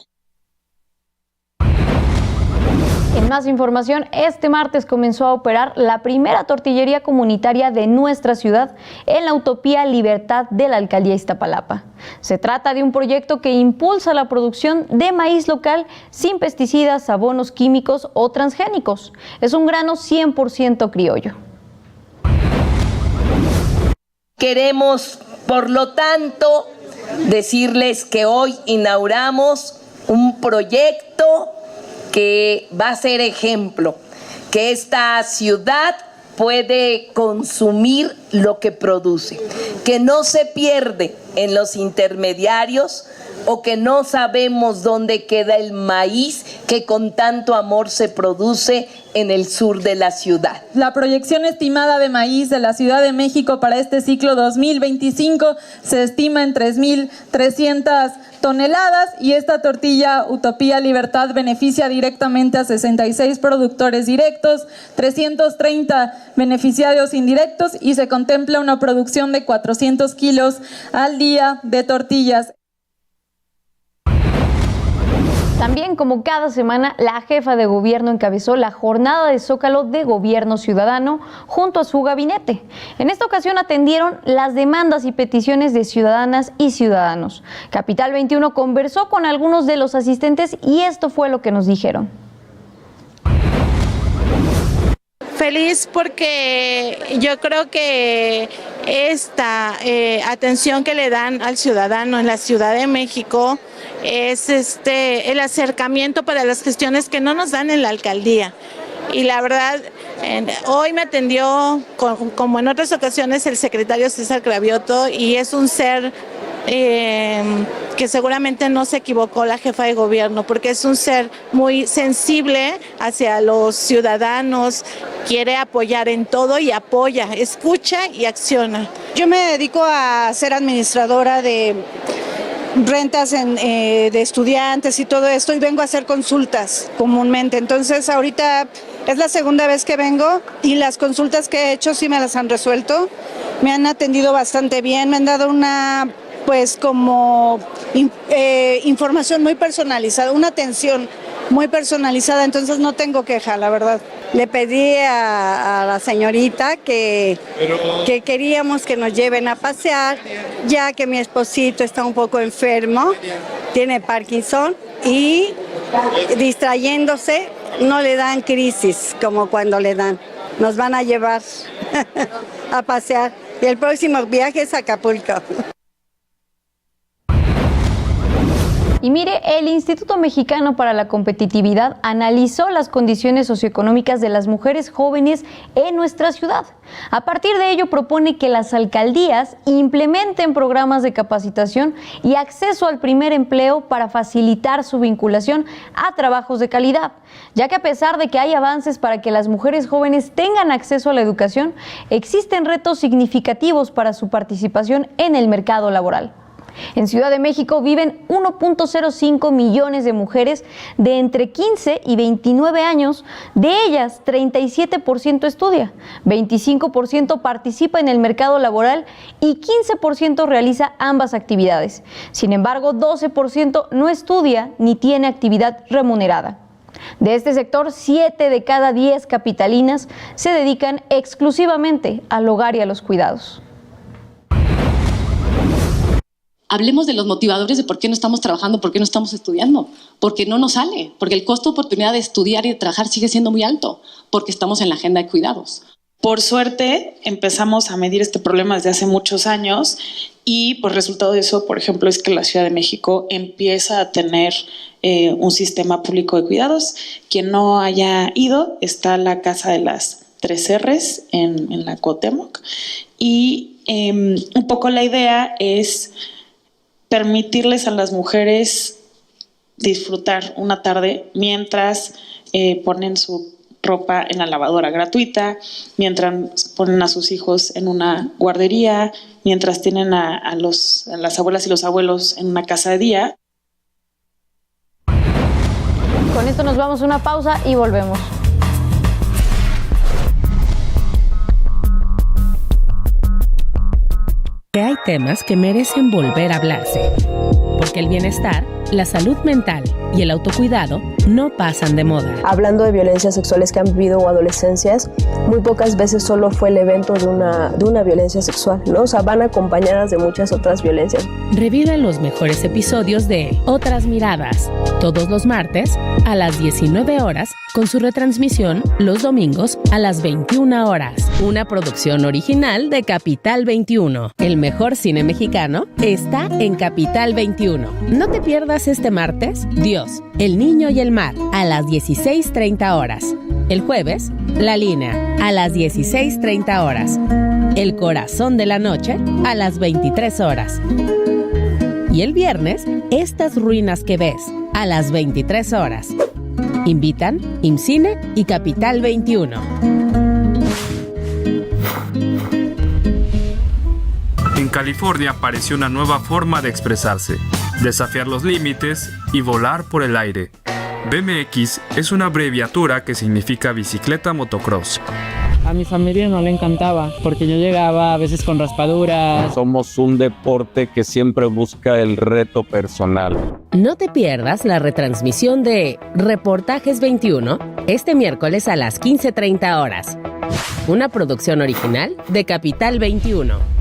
En más información, este martes comenzó a operar la primera tortillería comunitaria de nuestra ciudad en la Utopía Libertad de la Alcaldía Iztapalapa. Se trata de un proyecto que impulsa la producción de maíz local sin pesticidas, abonos químicos o transgénicos. Es un grano 100% criollo. Queremos, por lo tanto, decirles que hoy inauguramos un proyecto que va a ser ejemplo, que esta ciudad puede consumir lo que produce, que no se pierde en los intermediarios o que no sabemos dónde queda el maíz que con tanto amor se produce en el sur de la ciudad. La proyección estimada de maíz de la Ciudad de México para este ciclo 2025 se estima en 3.300 toneladas y esta tortilla Utopía Libertad beneficia directamente a 66 productores directos, 330 beneficiarios indirectos y se contempla una producción de 400 kilos al día de tortillas. También, como cada semana, la jefa de gobierno encabezó la jornada de Zócalo de Gobierno Ciudadano junto a su gabinete. En esta ocasión atendieron las demandas y peticiones de ciudadanas y ciudadanos. Capital 21 conversó con algunos de los asistentes y esto fue lo que nos dijeron. Feliz porque yo creo que esta atención que le dan al ciudadano en la Ciudad de México es el acercamiento para las gestiones que no nos dan en la alcaldía. Y la verdad, hoy me atendió, como en otras ocasiones, el secretario César Cravioto, y es un ser que seguramente no se equivocó la jefa de gobierno, porque es un ser muy sensible hacia los ciudadanos, quiere apoyar en todo y apoya, escucha y acciona. Yo me dedico a ser administradora de rentas de estudiantes y todo esto, y vengo a hacer consultas comúnmente. Entonces ahorita es la segunda vez que vengo y las consultas que he hecho sí me las han resuelto, me han atendido bastante bien, me han dado una información muy personalizada, una atención muy personalizada, entonces no tengo queja, la verdad. Le pedí a la señorita que queríamos que nos lleven a pasear, ya que mi esposito está un poco enfermo, tiene Parkinson y distrayéndose no le dan crisis como cuando le dan. Nos van a llevar a pasear y el próximo viaje es a Acapulco. Y mire, el Instituto Mexicano para la Competitividad analizó las condiciones socioeconómicas de las mujeres jóvenes en nuestra ciudad. A partir de ello propone que las alcaldías implementen programas de capacitación y acceso al primer empleo para facilitar su vinculación a trabajos de calidad, ya que a pesar de que hay avances para que las mujeres jóvenes tengan acceso a la educación, existen retos significativos para su participación en el mercado laboral. En Ciudad de México viven 1.05 millones de mujeres de entre 15 y 29 años. De ellas, 37% estudia, 25% participa en el mercado laboral y 15% realiza ambas actividades. Sin embargo, 12% no estudia ni tiene actividad remunerada. De este sector, 7 de cada 10 capitalinas se dedican exclusivamente al hogar y a los cuidados. Hablemos de los motivadores de por qué no estamos trabajando, por qué no estamos estudiando, porque no nos sale, porque el costo de oportunidad de estudiar y de trabajar sigue siendo muy alto, porque estamos en la agenda de cuidados. Por suerte empezamos a medir este problema desde hace muchos años y pues resultado de eso, por ejemplo, es que la Ciudad de México empieza a tener un sistema público de cuidados. Quien no haya ido, está la Casa de las 3 R's en la Cuauhtémoc y un poco la idea es permitirles a las mujeres disfrutar una tarde mientras ponen su ropa en la lavadora gratuita, mientras ponen a sus hijos en una guardería, mientras tienen a las abuelas y los abuelos en una casa de día. Con esto nos vamos a una pausa y volvemos. Que hay temas que merecen volver a hablarse, porque el bienestar, la salud mental y el autocuidado no pasan de moda. Hablando de violencias sexuales que han vivido o adolescencias, muy pocas veces solo fue el evento de una violencia sexual, ¿no? O sea, van acompañadas de muchas otras violencias. Reviven los mejores episodios de Otras Miradas, todos los martes a las 19 horas, con su retransmisión los domingos a las 21 horas. Una producción original de Capital 21. El mejor cine mexicano está en Capital 21. No te pierdas este martes Dios, el niño y el mar a las 16:30 horas. El jueves, La Línea, a las 16:30 horas. El Corazón de la Noche, a las 23 horas. Y el viernes, Estas ruinas que ves, a las 23 horas. Invitan IMCINE y Capital 21. En California apareció una nueva forma de expresarse, desafiar los límites y volar por el aire. BMX es una abreviatura que significa bicicleta motocross. A mi familia no le encantaba porque yo llegaba a veces con raspaduras. Somos un deporte que siempre busca el reto personal. No te pierdas la retransmisión de Reportajes 21 este miércoles a las 15:30 horas. Una producción original de Capital 21.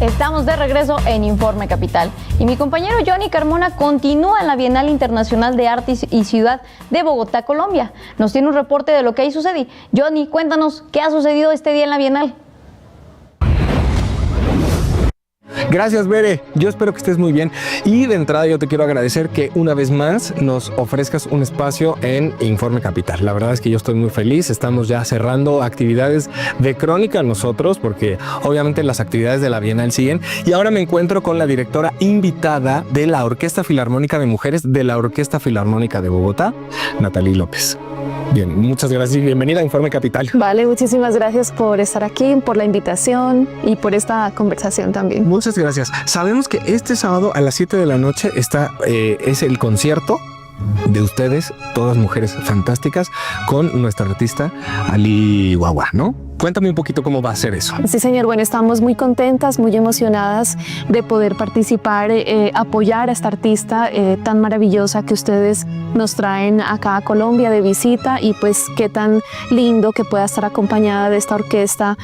Estamos de regreso en Informe Capital y mi compañero Johnny Carmona continúa en la Bienal Internacional de Arte y Ciudad de Bogotá, Colombia. Nos tiene un reporte de lo que ahí sucede. Johnny, cuéntanos, ¿qué ha sucedido este día en la Bienal? Gracias, Bere. Yo espero que estés muy bien. Y de entrada yo te quiero agradecer que una vez más nos ofrezcas un espacio en Informe Capital. La verdad es que yo estoy muy feliz. Estamos ya cerrando actividades de crónica nosotros, porque obviamente las actividades de la Bienal siguen. Y ahora me encuentro con la directora invitada de la Orquesta Filarmónica de Mujeres de la Orquesta Filarmónica de Bogotá, Natalie López. Bien, muchas gracias y bienvenida a Informe Capital. Vale, muchísimas gracias por estar aquí, por la invitación y por esta conversación también. Muchas gracias. Sabemos que este sábado a las 7 de la noche es el concierto de ustedes, todas mujeres fantásticas, con nuestra artista Ali Guagua, ¿no? Cuéntame un poquito cómo va a ser eso. Sí, señor. Bueno, estamos muy contentas, muy emocionadas de poder participar, apoyar a esta artista tan maravillosa que ustedes nos traen acá a Colombia de visita, y pues qué tan lindo que pueda estar acompañada de esta orquesta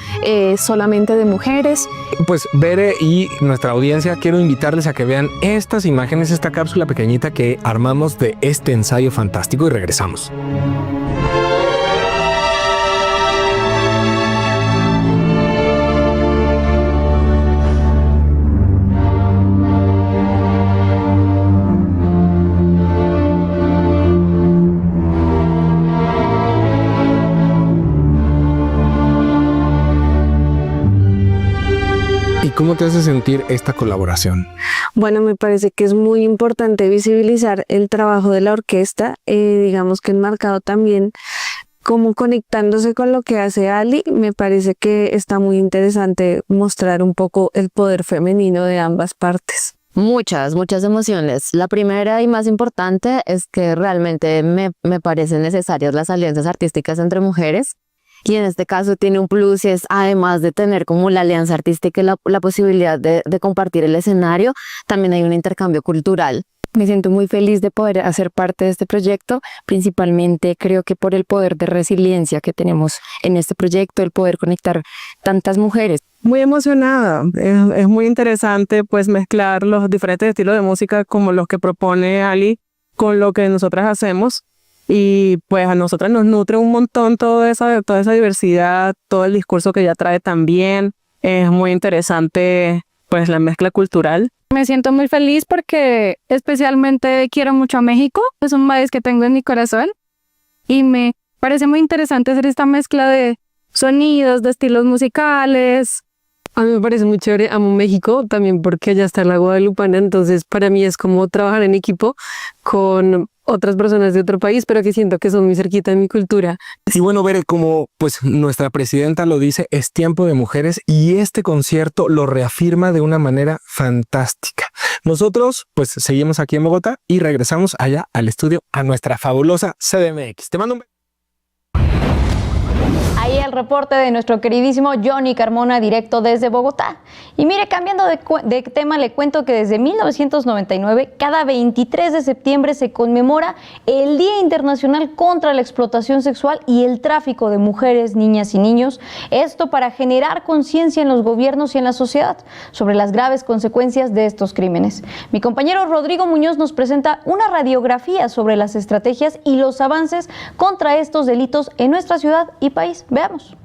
solamente de mujeres. Pues Bere y nuestra audiencia, quiero invitarles a que vean estas imágenes, esta cápsula pequeñita que armamos de este ensayo fantástico, y regresamos. ¿Cómo te hace sentir esta colaboración? Bueno, me parece que es muy importante visibilizar el trabajo de la orquesta, digamos que enmarcado también como conectándose con lo que hace Ali. Me parece que está muy interesante mostrar un poco el poder femenino de ambas partes. Muchas emociones. La primera y más importante es que realmente me parecen necesarias las alianzas artísticas entre mujeres. Y en este caso tiene un plus, y es, además de tener como la alianza artística y la posibilidad de compartir el escenario, también hay un intercambio cultural. Me siento muy feliz de poder hacer parte de este proyecto, principalmente creo que por el poder de resiliencia que tenemos en este proyecto, el poder conectar tantas mujeres. Muy emocionada, es muy interesante pues mezclar los diferentes estilos de música como los que propone Ali con lo que nosotras hacemos. Y pues a nosotras nos nutre un montón toda esa diversidad, todo el discurso que ella trae también. Es muy interesante pues la mezcla cultural. Me siento muy feliz porque especialmente quiero mucho a México. Es un país que tengo en mi corazón y me parece muy interesante hacer esta mezcla de sonidos, de estilos musicales. A mí me parece muy chévere, amo México también porque allá está la Guadalupana, entonces para mí es como trabajar en equipo con otras personas de otro país, pero que siento que son muy cerquita de mi cultura. Y bueno, Bere, como pues nuestra presidenta lo dice, es tiempo de mujeres, y este concierto lo reafirma de una manera fantástica. Nosotros pues seguimos aquí en Bogotá y regresamos allá al estudio a nuestra fabulosa CDMX. Te mando un beso. Ahí el reporte de nuestro queridísimo Johnny Carmona, directo desde Bogotá. Y mire, cambiando de tema, le cuento que desde 1999, cada 23 de septiembre se conmemora el Día Internacional contra la Explotación Sexual y el Tráfico de Mujeres, Niñas y Niños. Esto para generar conciencia en los gobiernos y en la sociedad sobre las graves consecuencias de estos crímenes. Mi compañero Rodrigo Muñoz nos presenta una radiografía sobre las estrategias y los avances contra estos delitos en nuestra ciudad y país. Veamos.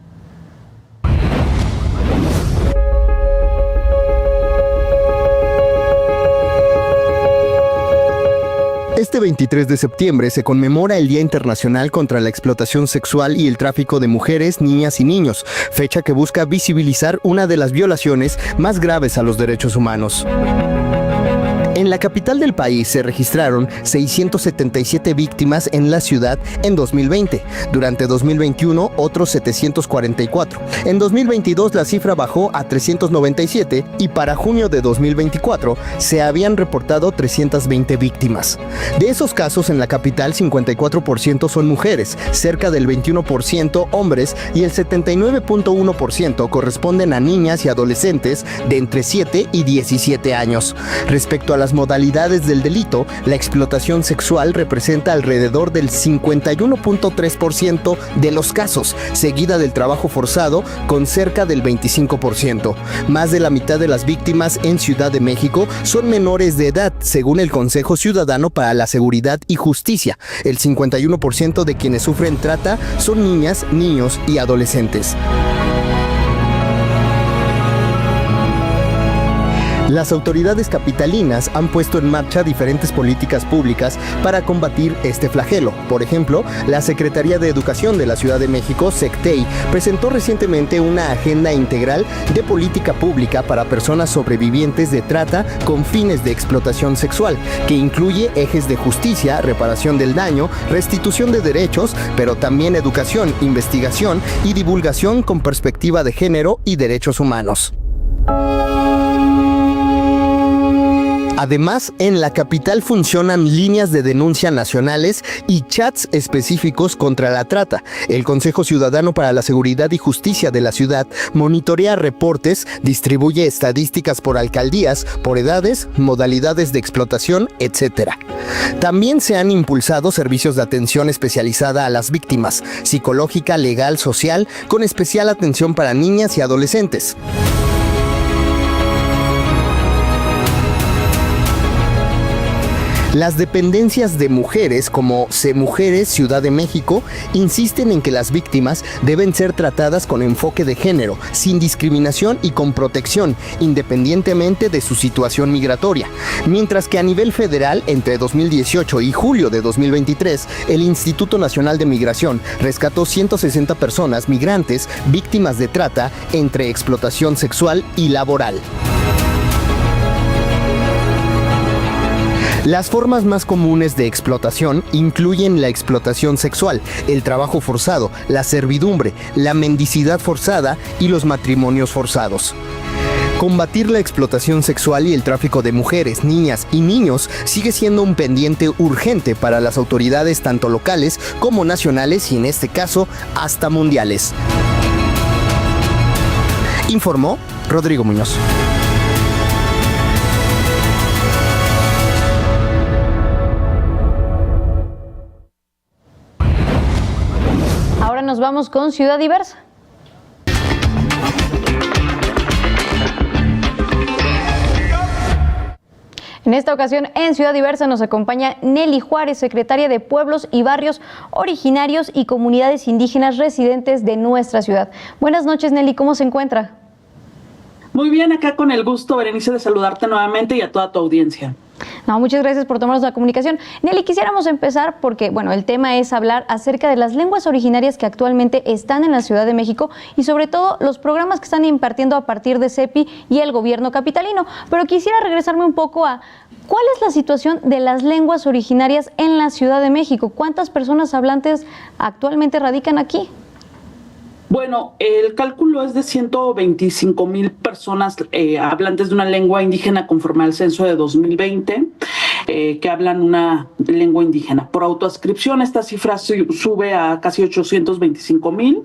Este 23 de septiembre se conmemora el Día Internacional contra la Explotación Sexual y el Tráfico de Mujeres, Niñas y Niños, fecha que busca visibilizar una de las violaciones más graves a los derechos humanos. En la capital del país se registraron 677 víctimas en la ciudad en 2020. Durante 2021, otros 744. En 2022 la cifra bajó a 397 y para junio de 2024 se habían reportado 320 víctimas. De esos casos en la capital, 54% son mujeres, cerca del 21% hombres y el 79.1% corresponden a niñas y adolescentes de entre 7 y 17 años. Respecto a las modalidades del delito, la explotación sexual representa alrededor del 51.3% de los casos, seguida del trabajo forzado con cerca del 25%. Más de la mitad de las víctimas en Ciudad de México son menores de edad, según el Consejo Ciudadano para la Seguridad y Justicia. El 51% de quienes sufren trata son niñas, niños y adolescentes. Las autoridades capitalinas han puesto en marcha diferentes políticas públicas para combatir este flagelo. Por ejemplo, la Secretaría de Educación de la Ciudad de México, SECTEI, presentó recientemente una agenda integral de política pública para personas sobrevivientes de trata con fines de explotación sexual, que incluye ejes de justicia, reparación del daño, restitución de derechos, pero también educación, investigación y divulgación con perspectiva de género y derechos humanos. Además, en la capital funcionan líneas de denuncia nacionales y chats específicos contra la trata. El Consejo Ciudadano para la Seguridad y Justicia de la ciudad monitorea reportes, distribuye estadísticas por alcaldías, por edades, modalidades de explotación, etc. También se han impulsado servicios de atención especializada a las víctimas, psicológica, legal, social, con especial atención para niñas y adolescentes. Las dependencias de mujeres como CEMujeres Ciudad de México insisten en que las víctimas deben ser tratadas con enfoque de género, sin discriminación y con protección, independientemente de su situación migratoria. Mientras que a nivel federal, entre 2018 y julio de 2023, el Instituto Nacional de Migración rescató 160 personas migrantes víctimas de trata entre explotación sexual y laboral. Las formas más comunes de explotación incluyen la explotación sexual, el trabajo forzado, la servidumbre, la mendicidad forzada y los matrimonios forzados. Combatir la explotación sexual y el tráfico de mujeres, niñas y niños sigue siendo un pendiente urgente para las autoridades tanto locales como nacionales y en este caso hasta mundiales. Informó Rodrigo Muñoz. Ahora nos vamos con Ciudad Diversa. En esta ocasión, en Ciudad Diversa, nos acompaña Nelly Juárez, secretaria de Pueblos y Barrios Originarios y Comunidades Indígenas residentes de nuestra ciudad. Buenas noches, Nelly, ¿cómo se encuentra? Muy bien, acá con el gusto, Berenice, de saludarte nuevamente y a toda tu audiencia. No, muchas gracias por tomarnos la comunicación. Nelly, quisiéramos empezar porque, bueno, el tema es hablar acerca de las lenguas originarias que actualmente están en la Ciudad de México y sobre todo los programas que están impartiendo a partir de CEPI y el gobierno capitalino. Pero quisiera regresarme un poco a ¿cuál es la situación de las lenguas originarias en la Ciudad de México? ¿Cuántas personas hablantes actualmente radican aquí? Bueno, el cálculo es de 125,000 personas hablantes de una lengua indígena conforme al censo de 2020 que hablan una lengua indígena. Por autoascripción esta cifra sube a casi 825,000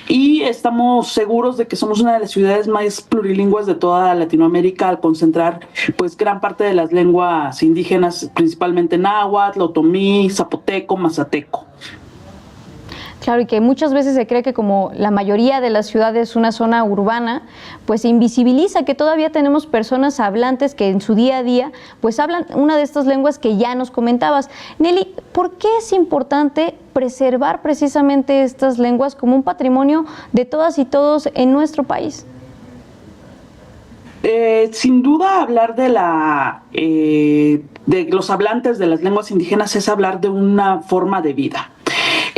y estamos seguros de que somos una de las ciudades más plurilingües de toda Latinoamérica al concentrar pues gran parte de las lenguas indígenas, principalmente náhuatl, otomí, zapoteco, mazateco. Claro, y que muchas veces se cree que como la mayoría de las ciudades es una zona urbana, pues se invisibiliza que todavía tenemos personas hablantes que en su día a día pues hablan una de estas lenguas que ya nos comentabas. Nelly, ¿por qué es importante preservar precisamente estas lenguas como un patrimonio de todas y todos en nuestro país? Sin duda, hablar de los hablantes de las lenguas indígenas es hablar de una forma de vida.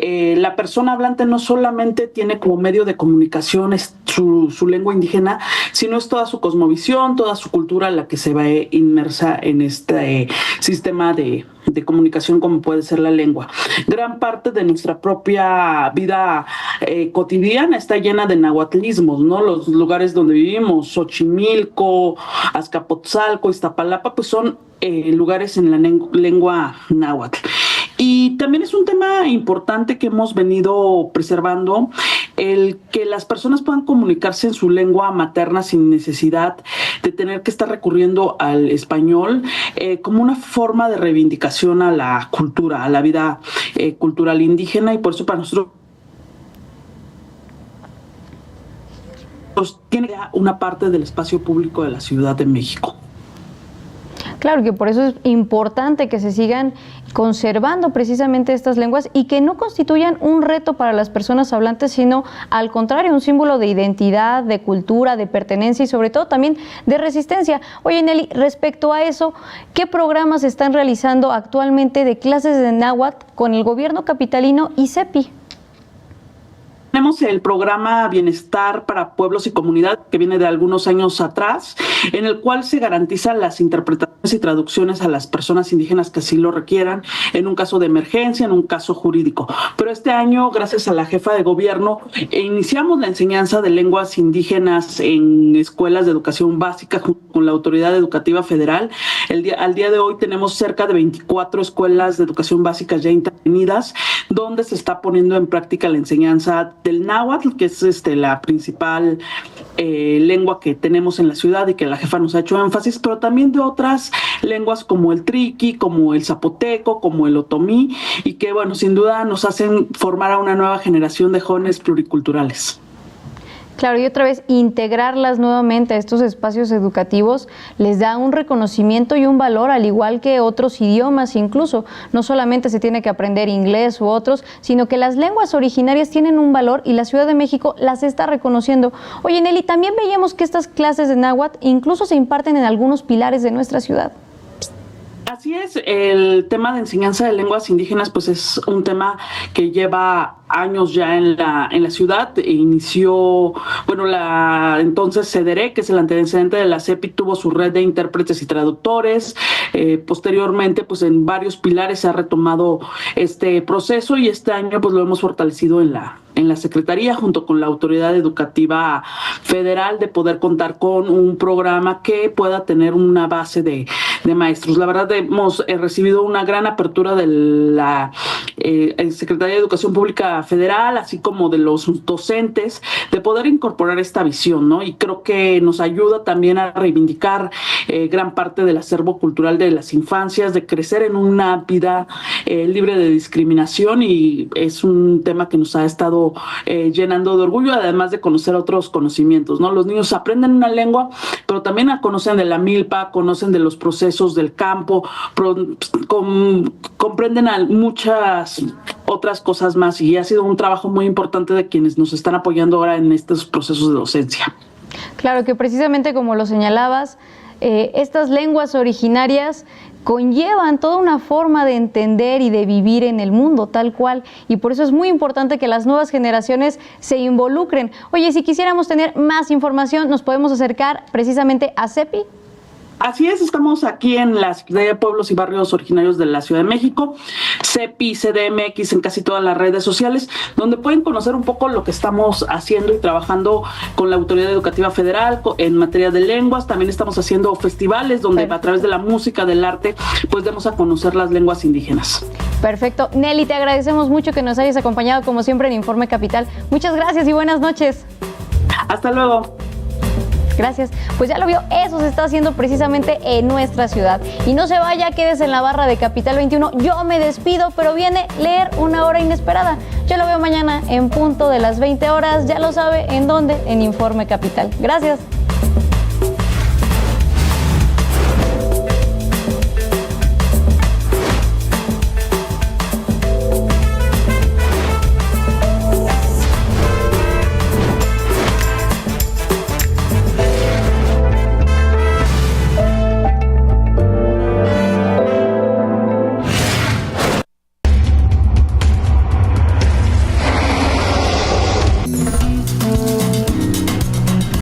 La persona hablante no solamente tiene como medio de comunicación su lengua indígena, sino es toda su cosmovisión, toda su cultura la que se ve inmersa en este sistema de comunicación como puede ser la lengua. Gran parte de nuestra propia vida cotidiana está llena de nahuatlismos, ¿no? Los lugares donde vivimos, Xochimilco, Azcapotzalco, Iztapalapa, pues son lugares en la lengua náhuatl. Y también es un tema importante que hemos venido preservando, el que las personas puedan comunicarse en su lengua materna sin necesidad de tener que estar recurriendo al español, como una forma de reivindicación a la cultura, a la vida cultural indígena, y por eso para nosotros tiene una parte del espacio público de la Ciudad de México. Claro que por eso es importante que se sigan conservando precisamente estas lenguas y que no constituyan un reto para las personas hablantes, sino al contrario, un símbolo de identidad, de cultura, de pertenencia y sobre todo también de resistencia. Oye, Nelly, respecto a eso, ¿qué programas están realizando actualmente de clases de náhuatl con el gobierno capitalino y CEPI? Tenemos el programa Bienestar para Pueblos y Comunidad, que viene de algunos años atrás, en el cual se garantizan las interpretaciones y traducciones a las personas indígenas que así lo requieran, en un caso de emergencia, en un caso jurídico. Pero este año, gracias a la jefa de gobierno, iniciamos la enseñanza de lenguas indígenas en escuelas de educación básica junto con la Autoridad Educativa Federal. Al día de hoy tenemos cerca de 24 escuelas de educación básica ya intervenidas, donde se está poniendo en práctica la enseñanza del náhuatl, que es la principal lengua que tenemos en la ciudad y que la jefa nos ha hecho énfasis, pero también de otras lenguas como el triqui, como el zapoteco, como el otomí, y que, bueno, sin duda nos hacen formar a una nueva generación de jóvenes pluriculturales. Claro, y otra vez, integrarlas nuevamente a estos espacios educativos les da un reconocimiento y un valor, al igual que otros idiomas incluso. No solamente se tiene que aprender inglés u otros, sino que las lenguas originarias tienen un valor y la Ciudad de México las está reconociendo. Oye, Nelly, también veíamos que estas clases de náhuatl incluso se imparten en algunos pilares de nuestra ciudad. Así es, el tema de enseñanza de lenguas indígenas pues es un tema que lleva años ya en la ciudad. Inició, bueno, entonces CEDERE, que es el antecedente de la CEPI, tuvo su red de intérpretes y traductores. Posteriormente, pues en varios pilares se ha retomado este proceso y este año pues lo hemos fortalecido en la Secretaría junto con la Autoridad Educativa Federal, de poder contar con un programa que pueda tener una base de maestros. La verdad, hemos recibido una gran apertura de la Secretaría de Educación Pública Federal, así como de los docentes, de poder incorporar esta visión, ¿no? Y creo que nos ayuda también a reivindicar gran parte del acervo cultural de las infancias, de crecer en una vida libre de discriminación, y es un tema que nos ha estado llenando de orgullo, además de conocer otros conocimientos, ¿no? Los niños aprenden una lengua, pero también conocen de la milpa, conocen de los procesos del campo, comprenden muchas otras cosas más, y ha sido un trabajo muy importante de quienes nos están apoyando ahora en estos procesos de docencia. Claro que precisamente como lo señalabas, estas lenguas originarias conllevan toda una forma de entender y de vivir en el mundo tal cual, y por eso es muy importante que las nuevas generaciones se involucren. Oye, si quisiéramos tener más información, ¿nos podemos acercar precisamente a CEPI? Así es, estamos aquí en la Secretaría de Pueblos y Barrios Originarios de la Ciudad de México, CEPI, CDMX, en casi todas las redes sociales, donde pueden conocer un poco lo que estamos haciendo y trabajando con la Autoridad Educativa Federal en materia de lenguas. También estamos haciendo festivales donde a través de la música, del arte, pues demos a conocer las lenguas indígenas. Perfecto. Nelly, te agradecemos mucho que nos hayas acompañado como siempre en Informe Capital. Muchas gracias y buenas noches. Hasta luego. Gracias. Pues ya lo vio, eso se está haciendo precisamente en nuestra ciudad. Y no se vaya, quédese en la barra de Capital 21. Yo me despido, pero viene Leer una hora inesperada. Yo lo veo mañana en punto de las 20 horas. Ya lo sabe, ¿en dónde? En Informe Capital. Gracias.